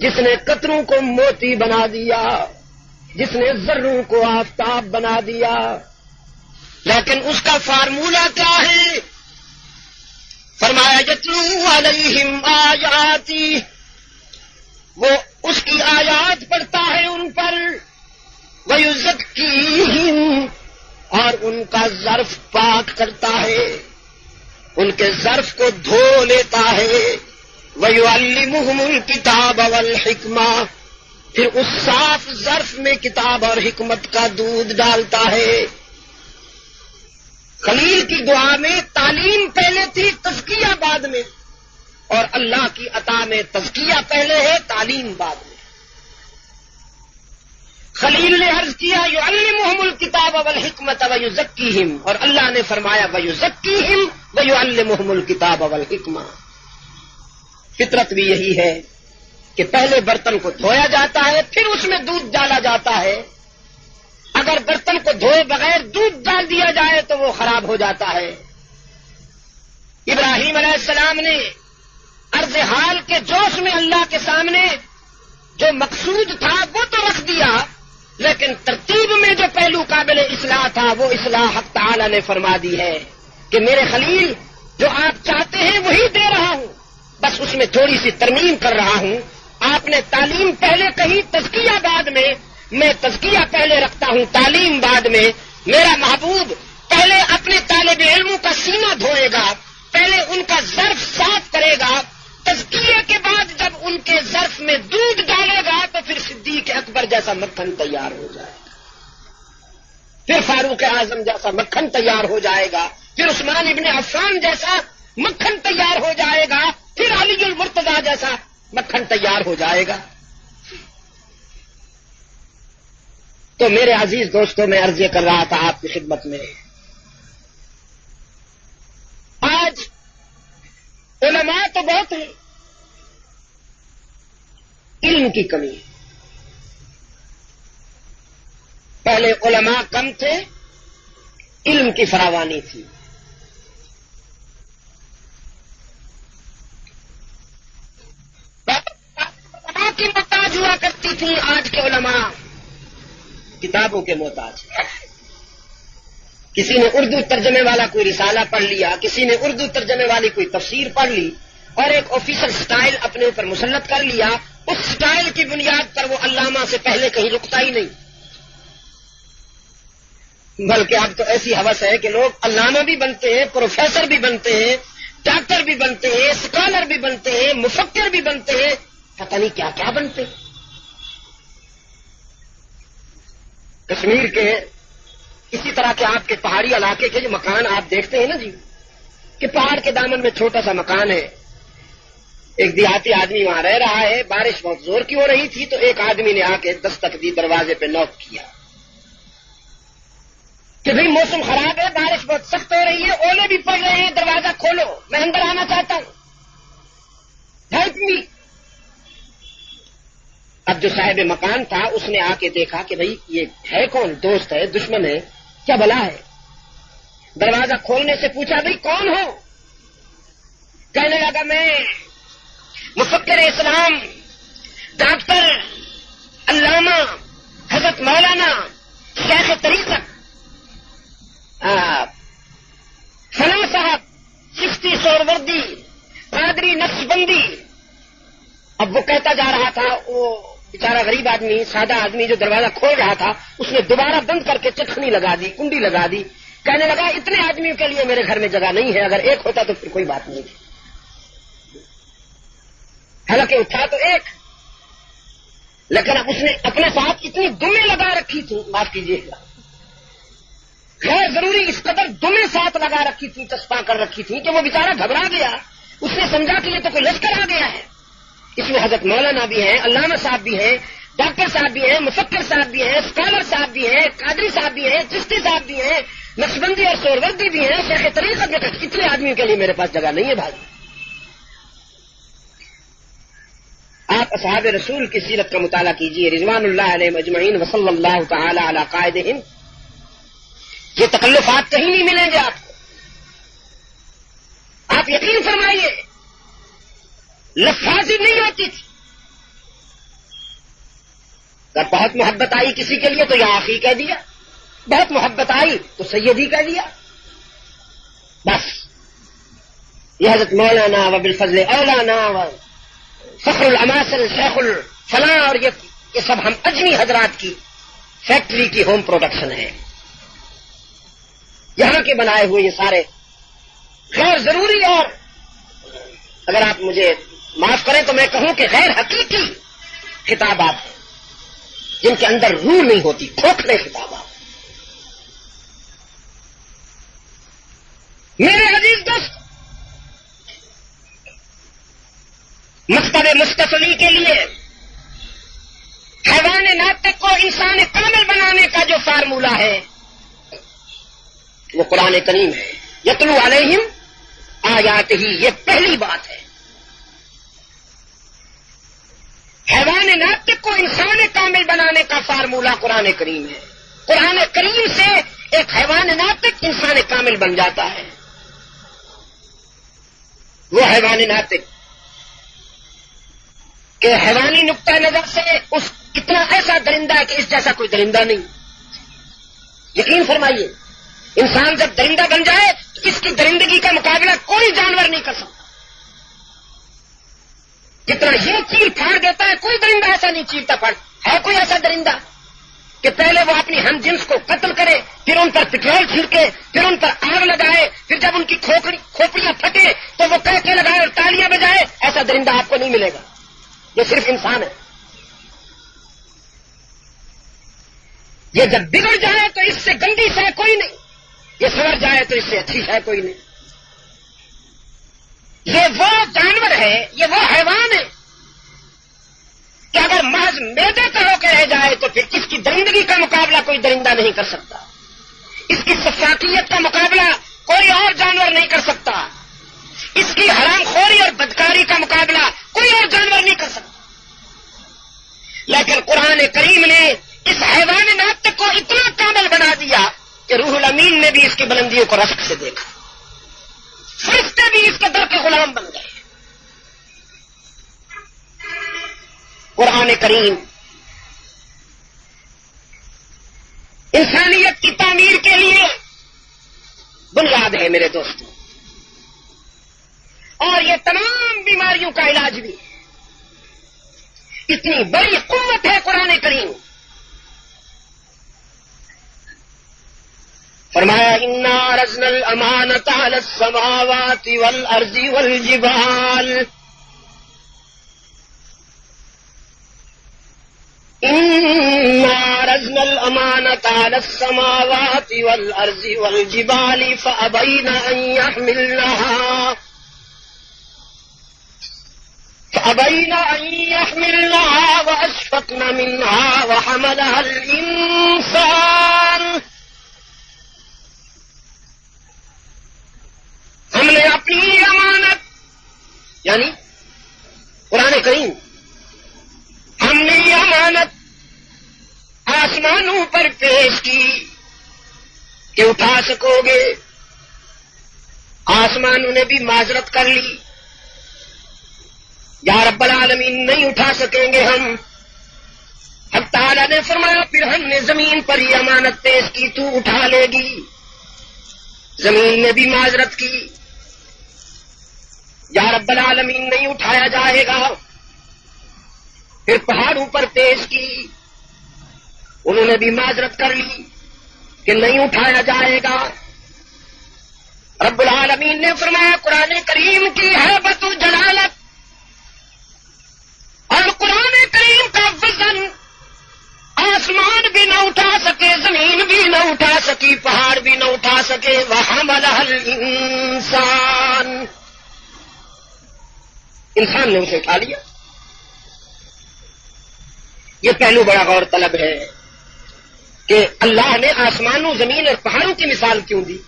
[SPEAKER 3] جس نے قطروں کو موتی بنا دیا، جس نے ذروں کو آفتاب بنا دیا. لیکن اس کا فارمولہ کیا ہے؟ فرمایا یتلو علیہم آیاتی، وہ اس کی آیات پڑھتا ہے ان پر، وَيُزَكِّيهِمْ، اور ان کا ظرف پاک کرتا ہے، ان کے ظرف کو دھو لیتا ہے. وَيُعَلِّمُهُمُ الْكِتَابَ وَالْحِكْمَةَ، پھر اس صاف ظرف میں کتاب اور حکمت کا دودھ ڈالتا ہے. خلیل کی دعا میں تعلیم پہلے تھی، تزکیہ بعد میں، اور اللہ کی عطا میں تزکیہ پہلے ہے، تعلیم بعد میں. خلیل نے عرض کیا یعلمہم الکتاب والحکمت ویزکیہم، اور اللہ نے فرمایا ویزکیہم ویعلمہم الکتاب والحکمہ. فطرت بھی یہی ہے کہ پہلے برتن کو دھویا جاتا ہے، پھر اس میں دودھ ڈالا جاتا ہے. اگر برتن کو دھوئے بغیر دودھ ڈال دیا جائے تو وہ خراب ہو جاتا ہے. ابراہیم علیہ السلام نے عرض حال کے جوش میں اللہ کے سامنے جو مقصود تھا وہ تو رکھ دیا، لیکن ترتیب میں جو پہلو قابل اصلاح تھا وہ اصلاح حق تعالی نے فرما دی ہے کہ میرے خلیل جو آپ چاہتے ہیں وہی دے رہا ہوں، بس اس میں تھوڑی سی ترمیم کر رہا ہوں. آپ نے تعلیم پہلے کہی، تزکیہ بعد میں، میں تزکیہ پہلے رکھتا ہوں، تعلیم بعد میں. میرا محبوب پہلے اپنے طالب علموں کا سینہ دھوئے گا، پہلے ان کا ظرف صاف کرے گا، تزکیے کے بعد جب ان کے ظرف میں دودھ ڈالے گا تو پھر صدیق اکبر جیسا مکھن تیار ہو جائے گا، پھر فاروق اعظم جیسا مکھن تیار ہو جائے گا، پھر عثمان ابن عفان جیسا مکھن تیار ہو جائے گا، پھر علی المرتضیٰ جیسا مکھن تیار ہو جائے گا. تو میرے عزیز دوستوں، میں عرض کر رہا تھا آپ کی خدمت میں، آج علماء تو بہت ہیں، علم کی کمی ہے. پہلے علماء کم تھے، علم کی فراوانی تھی. کی محتاج ہوا کرتی تھی، آج کے علماء کتابوں کے محتاج. کسی نے اردو ترجمے والا کوئی رسالہ پڑھ لیا، کسی نے اردو ترجمے والی کوئی تفسیر پڑھ لی اور ایک آفیسر سٹائل اپنے اوپر مسلط کر لیا. اس سٹائل کی بنیاد پر وہ علامہ سے پہلے کہیں رکتا ہی نہیں، بلکہ اب تو ایسی ہوس ہے کہ لوگ علامہ بھی بنتے ہیں، پروفیسر بھی بنتے ہیں، ڈاکٹر بھی بنتے ہیں، اسکالر بھی بنتے ہیں، مفکر بھی بنتے ہیں، پتہ نہیں کیا کیا بنتے. کشمیر کے اسی طرح کے آپ کے پہاڑی علاقے کے جو مکان آپ دیکھتے ہیں نا جی، کہ پہاڑ کے دامن میں چھوٹا سا مکان ہے، ایک دیہاتی آدمی وہاں رہ رہا ہے. بارش بہت زور کی ہو رہی تھی تو ایک آدمی نے آ کے دستک دی، دروازے پہ نوک کیا کہ بھئی موسم خراب ہے، بارش بہت سخت ہو رہی ہے، اولے بھی پڑ رہے ہیں، دروازہ کھولو، میں اندر آنا چاہتا ہوں، ہیلپ می. اب جو صاحب مکان تھا اس نے آ کے دیکھا کہ بھئی یہ ہے کون، دوست ہے دشمن ہے، کیا بلا ہے. دروازہ کھولنے سے پوچھا بھئی کون ہو؟ کہنے لگا میں مفکر اسلام، ڈاکٹر، علامہ حضرت مولانا شیخ طریقت فلاں صاحب، چشتی سہروردی، قادری نقشبندی. اب وہ کہتا جا رہا تھا، وہ بیچارہ غریب آدمی، سادہ آدمی جو دروازہ کھول رہا تھا، اس نے دوبارہ بند کر کے چٹکنی لگا دی، کنڈی لگا دی. کہنے لگا اتنے آدمیوں کے لیے میرے گھر میں جگہ نہیں ہے، اگر ایک ہوتا تو پھر کوئی بات نہیں تھی. حالانکہ اٹھا تو ایک، لیکن اب اس نے اپنے ساتھ اتنی دمیں لگا رکھی تھی، معاف کیجیے گا، غیر ضروری اس قدر دمیں ساتھ لگا رکھی تھی، چسپاں کر رکھی تھی کہ وہ بیچارہ گھبرا گیا. اس نے سمجھا کہ یہ تو کوئی لشکر آ گیا ہے. اس میں حضرت مولانا بھی ہیں، علامہ صاحب بھی ہیں، ڈاکٹر صاحب بھی ہیں، مفکر صاحب بھی ہیں، اسکالر صاحب بھی ہیں، قادری صاحب بھی ہیں، چشتی صاحب بھی ہیں، نقشبندی اور سہروردی بھی ہیں، شیخ طریقت بھی. اتنے آدمیوں کے لیے میرے پاس جگہ نہیں ہے بھائی. آپ اصحاب رسول کی سیرت کا مطالعہ کیجئے، رضوان اللہ علیہم اجمعین وصلی اللہ تعالی علی قائدہم. یہ تکلفات کہیں نہیں ملیں گے آپ کو. آپ یقین فرمائیے لفاظی نہیں ہوتی تھی. اگر بہت محبت آئی کسی کے لیے تو یا آخی کہہ دیا، بہت محبت آئی تو سیدی کہہ دیا. بس یہ حضرت مولانا و بالفضل اولانا و فخر الاماثل شیخ الفلاں اور یہ سب ہم اجمی حضرات کی فیکٹری کی ہوم پروڈکشن ہے. یہاں کے بنائے ہوئے یہ سارے غیر ضروری اور اگر آپ مجھے معاف کریں تو میں کہوں کہ غیر حقیقی خطابات ہیں جن کے اندر روح نہیں ہوتی، کھوکھلے خطابات. میرے عزیز دوست، مکتب مستفلی کے لیے حیوان ناطق کو انسان کامل بنانے کا جو فارمولہ ہے وہ قرآن کریم ہے. یتلو علیہم آیات ہی، یہ پہلی بات ہے. حیوان ناطق کو انسان کامل بنانے کا فارمولہ قرآن کریم ہے. قرآن کریم سے ایک حیوان ناطق انسان کامل بن جاتا ہے. وہ حیوان ناطق کہ حیوانی نقطۂ نظر سے اس اتنا ایسا درندہ ہے کہ اس جیسا کوئی درندہ نہیں. یقین فرمائیے انسان جب درندہ بن جائے تو اس کی درندگی کا مقابلہ کوئی جانور نہیں کر سکتا. جتنا یہ چیر پھاڑ دیتا ہے کوئی درندہ ایسا نہیں چیرتا پھاڑ. ہے کوئی ایسا درندہ کہ پہلے وہ اپنی ہم جنس کو قتل کرے، پھر ان پر پٹرول چھڑکے، پھر ان پر آگ لگائے، پھر جب ان کی کھوپڑیاں پھٹے تو وہ کہہ کے لگائے اور تالیاں بجائے؟ ایسا درندہ آپ کو نہیں ملے گا. یہ صرف انسان ہے. یہ جب بگڑ جائے تو اس سے گندی شے کوئی نہیں، یہ سنور جائے تو اس سے اچھی شے کوئی نہیں. یہ وہ جانور ہے، یہ وہ حیوان ہے کہ اگر محض میدے کا ہو کے رہ جائے تو پھر اس کی درندگی کا مقابلہ کوئی درندہ نہیں کر سکتا. اس کی صفاقیت کا مقابلہ کوئی اور جانور نہیں کر سکتا. اس کی حرام خوری اور بدکاری کا مقابلہ کوئی اور جانور نہیں کر سکتا. لیکن قرآن کریم نے اس حیوان ناطق کو اتنا کامل بنا دیا کہ روح الامین نے بھی اس کی بلندیوں کو رشک سے دیکھا. فرشتے بھی اس کے در کے غلام بن گئے. قرآن کریم انسانیت کی تعمیر کے لیے بنیاد ہے میرے دوستوں، اور یہ تمام بیماریوں کا علاج بھی. اتنی بڑی قوت ہے قرآن کریم. فرمایا انا عرضنا الامانۃ علی السماوات والارض والجبال انا عرضنا الامانۃ علی السماوات والارض والجبال فابین ان يحملنها واشفقن منها وحملها الانسان. ہم نے اپنی امانت یعنی قرآن کریم، ہم نے یہ امانت آسمانوں پر پیش کی کہ اٹھا سکو گے. آسمانوں نے بھی معذرت کر لی، یا رب العالمین نہیں اٹھا سکیں گے ہم. اب تعالیٰ نے فرمایا پھر ہم نے زمین پر یہ امانت پیش کی، تو اٹھا لے گی. زمین نے بھی معذرت کی، یا رب العالمین نہیں اٹھایا جائے گا. پھر پہاڑوں پر پیش کی، انہوں نے بھی معذرت کر لی کہ نہیں اٹھایا جائے گا. رب العالمین نے فرمایا قرآن کریم کی ہیبت و جلالت اور قرآن کریم کا وزن آسمان بھی نہ اٹھا سکے، زمین بھی نہ اٹھا سکی پہاڑ بھی نہ اٹھا سکے وَحَمَلَهَا الْإِنسَانُ انسان نے اسے اٹھا لیا. یہ پہلو بڑا غور طلب ہے کہ اللہ نے آسمانوں زمین اور پہاڑوں کی مثال کیوں دی.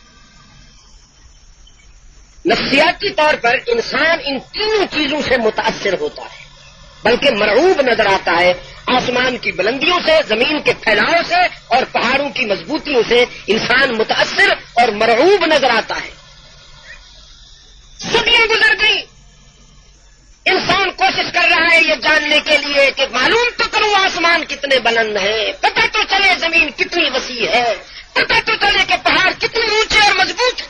[SPEAKER 3] نفسیاتی طور پر انسان ان تینوں چیزوں سے متاثر ہوتا ہے بلکہ مرعوب نظر آتا ہے. آسمان کی بلندیوں سے زمین کے پھیلاؤ سے اور پہاڑوں کی مضبوطیوں سے انسان متاثر اور مرعوب نظر آتا ہے. صدیاں گزر گئی انسان کوشش کر رہا ہے یہ جاننے کے لیے کہ معلوم تو کروں آسمان کتنے بلند ہیں, پتہ تو چلے زمین کتنی وسیع ہے, پتہ تو چلے کہ پہاڑ کتنے اونچے اور مضبوط ہیں.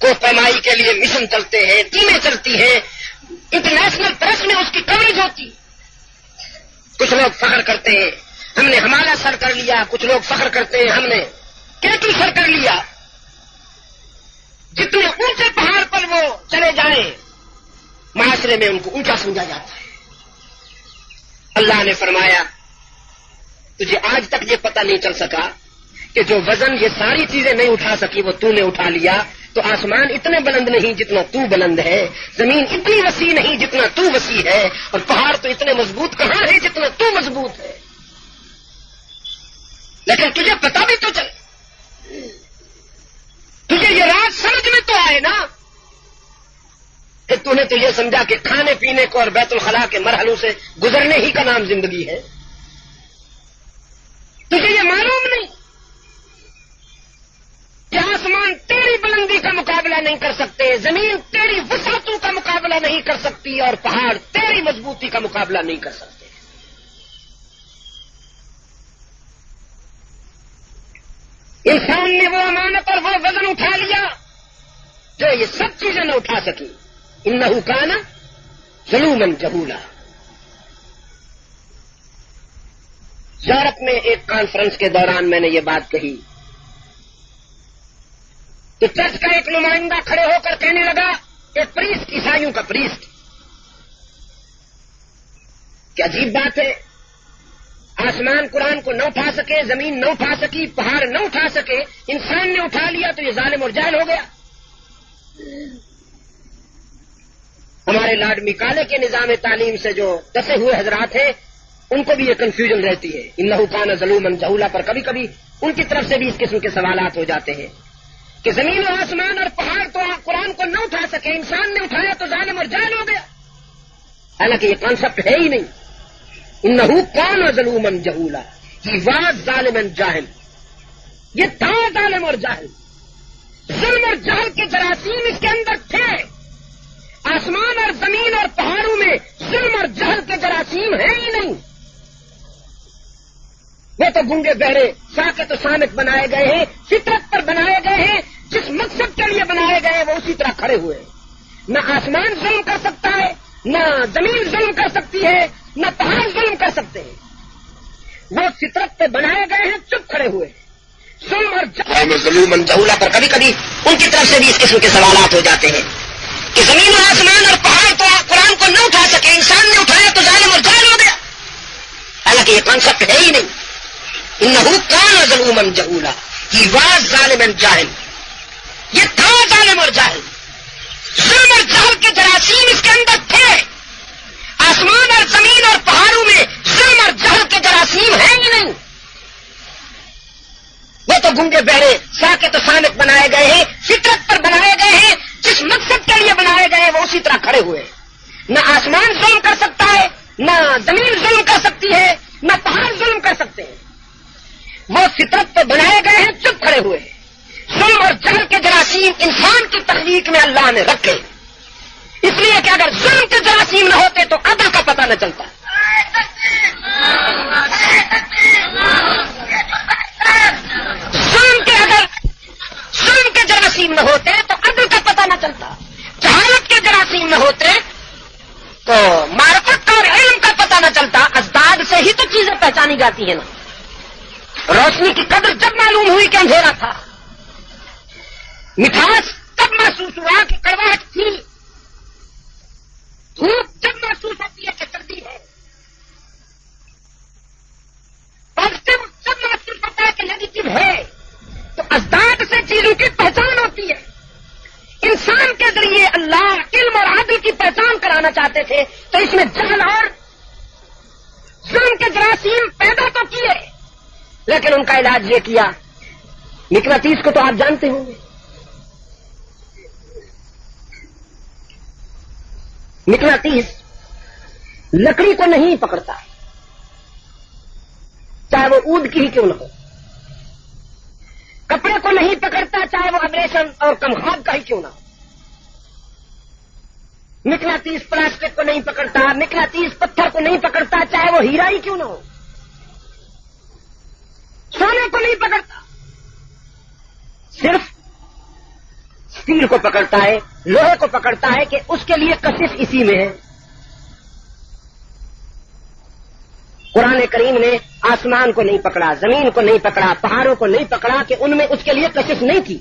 [SPEAKER 3] کوہ پیمائی کے لیے مشن چلتے ہیں, ٹیمیں چلتی ہیں, انٹرنیشنل پریس میں اس کی کوریج ہوتی. کچھ لوگ فخر کرتے ہیں ہم نے ہمارا سر کر لیا, کچھ لوگ فخر کرتے ہیں ہم نے کیٹو سر کر لیا. جتنے اونچے پہاڑ پر وہ چلے جائیں معاشرے میں ان کو اونچا سمجھا جاتا ہے. اللہ نے فرمایا تجھے آج تک یہ پتہ نہیں چل سکا کہ جو وزن یہ ساری چیزیں نہیں اٹھا سکی وہ تو نے اٹھا لیا. تو آسمان اتنے بلند نہیں جتنا تو بلند ہے, زمین اتنی وسیع نہیں جتنا تو وسیع ہے, اور پہاڑ تو اتنے مضبوط کہاں ہے جتنا تو مضبوط ہے. لیکن تجھے پتہ بھی تو چلے, تجھے یہ راز سمجھ میں تو آئے نا کہ تو نے تو یہ سمجھا کہ کھانے پینے کو اور بیت الخلاء کے مرحلوں سے گزرنے ہی کا نام زندگی ہے. تجھے یہ معلوم نہیں کہ آسمان تیری بلندی کا مقابلہ نہیں کر سکتے, زمین تیری وسعتوں کا مقابلہ نہیں کر سکتی, اور پہاڑ تیری مضبوطی کا مقابلہ نہیں کر سکتے. انسان نے وہ امانت اور وہ وزن اٹھا لیا جو یہ سب چیزیں نہ اٹھا سکی. انہ کان ظلوما جہولا. یورپ میں ایک کانفرنس کے دوران میں نے یہ بات کہی تو چرچ کا ایک نمائندہ کھڑے ہو کر کہنے لگا, ایک پریسٹ, عیسائیوں کا پریسٹ, کیا عجیب بات ہے, آسمان قرآن کو نہ اٹھا سکے, زمین نہ اٹھا سکی, پہاڑ نہ اٹھا سکے, انسان نے اٹھا لیا تو یہ ظالم اور جاہل ہو گیا. ہمارے لارڈ میکالے کے نظام تعلیم سے جو ڈسے ہوئے حضرات ہیں ان کو بھی یہ کنفیوژن رہتی ہے. انہ کان ظلوما جہولا پر کبھی کبھی ان کی طرف سے بھی اس قسم کے سوالات ہو جاتے ہیں کہ زمین و آسمان اور پہاڑ تو آپ قرآن کو نہ اٹھا سکے, انسان نے اٹھایا تو ظالم اور جاہل ہو گیا. حالانکہ یہ کانسیپٹ ہے ہی نہیں. انہ کان ظلوما جہولا, ہی واز ظالما جاہل. یہ تھا ظالم اور جاہل. ظلم اور جہل کے جراثیم اس کے اندر تھے. آسمان اور زمین اور پہاڑوں میں ظلم اور جہل کے جراثیم ہیں ہی نہیں. وہ تو گنگے بہرے ساکت و سامت بنائے گئے ہیں, فطرت پر بنائے گئے ہیں, جس مقصد کے لیے بنائے گئے ہیں وہ اسی طرح کھڑے ہوئے ہیں. نہ آسمان ظلم کر سکتا ہے, نہ زمین ظلم کر سکتی ہے, نہ پہاڑ ظلم کر سکتے ہیں. وہ فطرت پہ بنائے گئے ہیں, چپ کھڑے ہوئے ہیں. ظلم اور ظلوما جہولا پر کبھی کبھی ان کی طرف سے بھی اس قسم کے سوالات ہو جاتے ہیں کہ زمین و آسمان اور پہاڑ تو قرآن کو نہ اٹھا سکے, انسان نے اٹھایا تو ظالم اور جاہل ہو گیا. حالانکہ یہ کانسیپٹ ہے ہی نہیں. انہ کان ظلوما جہولا, ہی واز ظالما جاہل. یہ تھا ظالم اور جاہل. ظلم اور جہل کے جراثیم اس کے اندر تھے. آسمان اور زمین اور پہاڑوں میں ظلم اور جہل کے جراثیم ہیں ہی نہیں. وہ تو گنگے بہرے ساکت و سامت بنائے گئے ہیں, فطرت پر بنائے گئے ہیں, جس مقصد کے لیے بنائے گئے ہیں وہ اسی طرح کھڑے ہوئے. نہ آسمان ظلم کر سکتا ہے, نہ زمین ظلم کر سکتی ہے, نہ پہاڑ ظلم کر سکتے ہیں. وہ فطرت پہ بنائے گئے ہیں, چپ کھڑے ہوئے. ظلم اور جہل کے جراثیم انسان کی تخلیق میں اللہ نے رکھے, اس لیے کہ اگر ظلم کے جراثیم نہ ہوتے تو عدل کا پتہ نہ چلتا. ظلم کے جراثیم نہ ہوتے تو عدل کا پتہ نہ چلتا. جہالت کے جراثیم نہ ہوتے تو معرفت کا اور علم کا پتہ نہ چلتا. ازداد سے ہی تو چیزیں پہچانی جاتی ہیں نا. روشنی کی قدر جب معلوم ہوئی کہ اندھیرا تھا, مٹھاس تب محسوس ہوا کہ کڑواہٹ تھی, دھوپ جب محسوس ہوتی ہے کہ سردی ہے, پازیٹو جب محسوس ہوتا ہے کہ چیزوں کی پہچان ہوتی ہے. انسان کے ذریعے اللہ علم اور عدل کی پہچان کرانا چاہتے تھے تو اس میں جہل اور ظلم کے جراثیم پیدا تو کیے، لیکن ان کا علاج یہ کیا. مقناطیس کو تو آپ جانتے ہوں گے. مقناطیس لکڑی کو نہیں پکڑتا، چاہے وہ اود کی ہی کیوں نہ ہو. کپڑے کو نہیں پکڑتا، چاہے وہ ابریشن اور کمخاب کا ہی کیوں نہ ہو. مقناطیس پلاسٹک کو نہیں پکڑتا، مقناطیس پتھر کو نہیں پکڑتا، چاہے وہ ہیرا ہی کیوں نہ ہو. سونے کو نہیں پکڑتا، صرف اسٹیل کو پکڑتا ہے، لوہے کو پکڑتا ہے کہ اس کے لیے کشش اسی میں ہے. قرآن کریم نے آسمان کو نہیں پکڑا، زمین کو نہیں پکڑا، پہاڑوں کو نہیں پکڑا کہ ان میں اس کے لیے کشش نہیں تھی.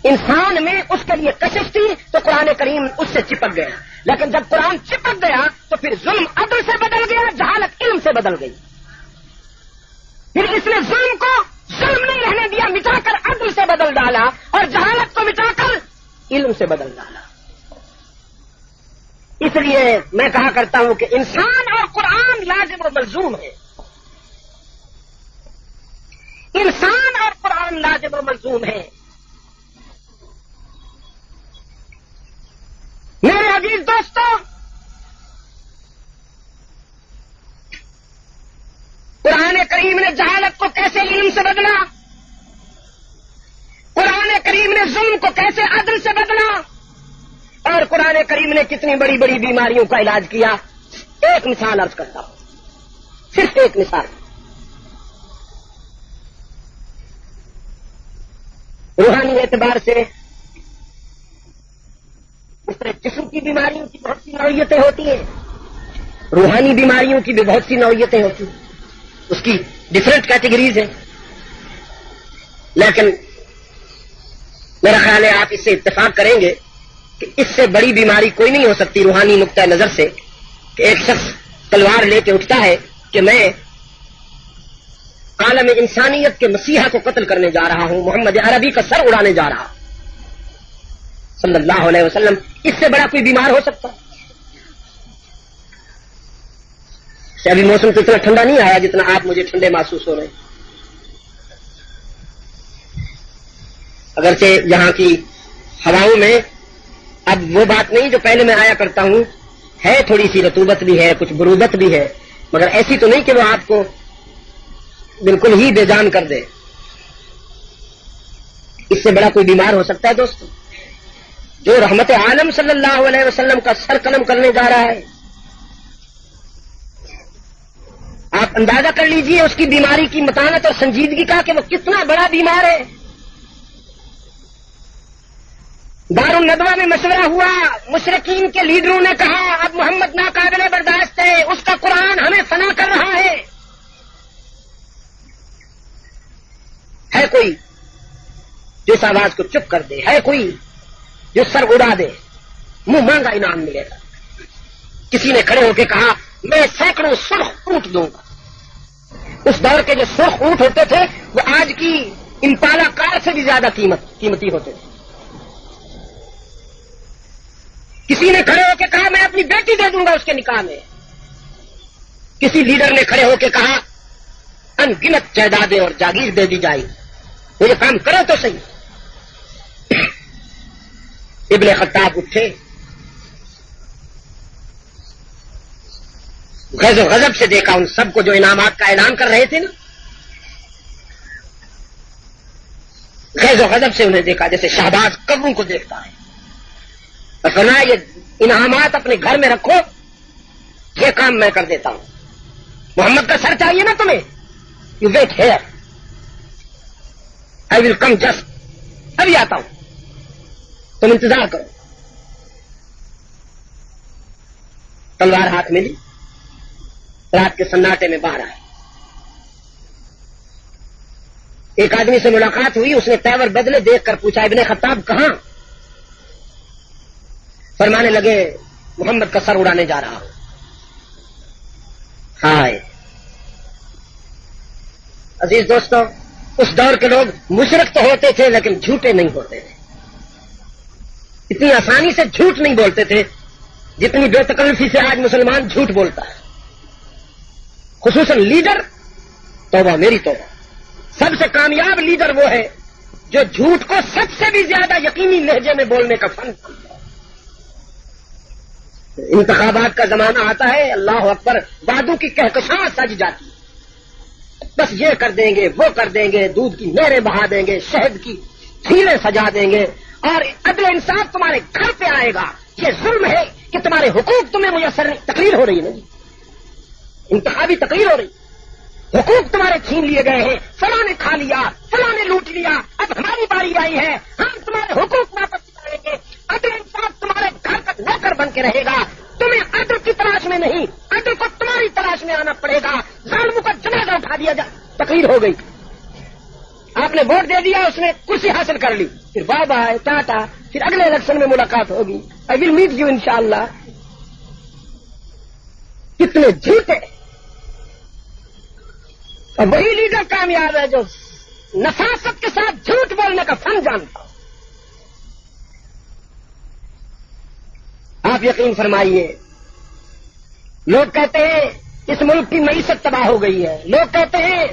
[SPEAKER 3] انسان میں اس کے لیے کشش تھی تو قرآن کریم اس سے چپک گیا. لیکن جب قرآن چپک گیا تو پھر ظلم عدل سے بدل گیا، جہالت علم سے بدل گئی. پھر اس نے ظلم کو ظلم نہیں رہنے دیا، مٹا کر عدل سے بدل ڈالا، اور جہالت کو مٹا کر علم سے بدل ڈالا. اس لیے میں کہا کرتا ہوں کہ انسان اور قرآن لازم و ملزوم ہے. انسان اور قرآن لازم و ملزوم ہے. میرے عزیز دوستو، قرآن کریم نے جہالت کو کیسے علم سے بدلا، قرآن کریم نے ظلم کو کیسے عدل سے بدلا، اور قرآن کریم نے کتنی بڑی بڑی بیماریوں کا علاج کیا. ایک مثال عرض کرتا ہوں، صرف ایک مثال. روحانی اعتبار سے جسم کی بیماریوں کی بہت سی نوعیتیں ہوتی ہیں، روحانی بیماریوں کی بھی بہت سی نوعیتیں ہوتی ہیں، اس کی ڈفرینٹ کیٹیگریز ہیں. لیکن میرا خیال ہے آپ اس سے اتفاق کریں گے کہ اس سے بڑی بیماری کوئی نہیں ہو سکتی روحانی نقطہ نظر سے کہ ایک شخص تلوار لے کے اٹھتا ہے کہ میں عالم انسانیت کے مسیحا کو قتل کرنے جا رہا ہوں، محمد عربی کا سر اڑانے جا رہا ہوں صلی اللہ علیہ وسلم. اس سے بڑا کوئی بیمار ہو سکتا؟ ابھی موسم تو اتنا ٹھنڈا نہیں آیا جتنا آپ مجھے ٹھنڈے محسوس ہو رہے ہیں. اگرچہ یہاں کی ہواؤں میں اب وہ بات نہیں جو پہلے میں آیا کرتا ہوں، ہے تھوڑی سی رطوبت بھی ہے، کچھ برودت بھی ہے، مگر ایسی تو نہیں کہ وہ آپ کو بالکل ہی بے جان کر دے. اس سے بڑا کوئی بیمار ہو سکتا ہے دوستو؟ جو رحمت عالم صلی اللہ علیہ وسلم کا سر قلم کرنے جا رہا ہے، آپ اندازہ کر لیجئے اس کی بیماری کی متانت اور سنجیدگی کا کہ وہ کتنا بڑا بیمار ہے. دار الندوہ میں مشورہ ہوا، مشرکین کے لیڈروں نے کہا اب محمد ناقابل برداشت ہے، اس کا قرآن ہمیں فنا کر رہا ہے. ہے کوئی جو اس آواز کو چپ کر دے؟ ہے کوئی جو سر اڑا دے؟ منہ مانگا انعام ملے گا. کسی نے کھڑے ہو کے کہا میں سینکڑوں سرخ اونٹ دوں گا. اس دور کے جو سرخ اونٹ ہوتے تھے وہ آج کی امپالا کار سے بھی زیادہ قیمتی ہوتے تھے. کسی نے کھڑے ہو کے کہا میں اپنی بیٹی دے دوں گا اس کے نکاح میں. کسی لیڈر نے کھڑے ہو کے کہا ان گنت جائیدادیں اور جاگیر دے دی جائے. وہ یہ کام کرے تو صحیح. ابن خطاب اٹھے، غیظ و غضب سے دیکھا ان سب کو جو انعامات کا اعلان کر رہے تھے نا، غیظ و غضب سے انہیں دیکھا جیسے شہباز کبوں کو دیکھتا ہے. فرمایا یہ انعامات اپنے گھر میں رکھو، یہ کام میں کر دیتا ہوں. محمد کا سر چاہیے نا تمہیں، you wait here, I will come just, ابھی آتا ہوں، تم انتظار کرو. تلوار ہاتھ میں لی، رات کے سناٹے میں باہر آئے. ایک آدمی سے ملاقات ہوئی، اس نے تیور بدلے دیکھ کر پوچھا ابن خطاب کہاں؟ فرمانے لگے محمد کا سر اڑانے جا رہا ہوں. ہائے عزیز دوستو، اس دور کے لوگ مشرک تو ہوتے تھے لیکن جھوٹے نہیں ہوتے تھے، اتنی آسانی سے جھوٹ نہیں بولتے تھے جتنی بے تکلفی سے آج مسلمان جھوٹ بولتا ہے، خصوصاً لیڈر۔ توبہ میری توبہ، سب سے کامیاب لیڈر وہ ہے جو جھوٹ کو سب سے بھی زیادہ یقینی لہجے میں بولنے کا فن۔ انتخابات کا زمانہ آتا ہے، اللہ اکبر، وعدوں کی کہکشاں سج جاتی ہے، بس یہ کر دیں گے، وہ کر دیں گے، دودھ کی نہریں بہا دیں گے، شہد کی جھیلیں سجا دیں گے، اور عدل انصاف تمہارے گھر پہ آئے گا۔ یہ ظلم ہے کہ تمہارے حقوق تمہیں میسر نہیں، تقریر ہو رہی ہے نا جی، انتخابی تقریر ہو رہی، حقوق تمہارے چھین لیے گئے ہیں، فلاں نے کھا لیا، فلاں نے لوٹ لیا، اب ہماری باری آئی ہے، ہم تمہارے حقوق واپس کریں گے، عدل انصاف تمہارے گھر کا نوکر بن کے رہے گا، تمہیں عدل کی تلاش میں نہیں، عدل کو تمہاری تلاش میں آنا پڑے گا، ظالموں کا جنازہ اٹھا دیا جائے۔ تقریر ہو گئی، آپ نے ووٹ دے دیا، اس نے کرسی حاصل کر لی، پھر بائے بائے ٹاٹا، پھر اگلے الیکشن میں ملاقات ہوگی، آئی ول میٹ یو انشاءاللہ۔ کتنے جھوٹے، اور وہی لیڈر کامیاب ہے جو نفاست کے ساتھ جھوٹ بولنے کا فن جانتا ہو۔ آپ یقین فرمائیے، لوگ کہتے ہیں اس ملک کی معیشت تباہ ہو گئی ہے، لوگ کہتے ہیں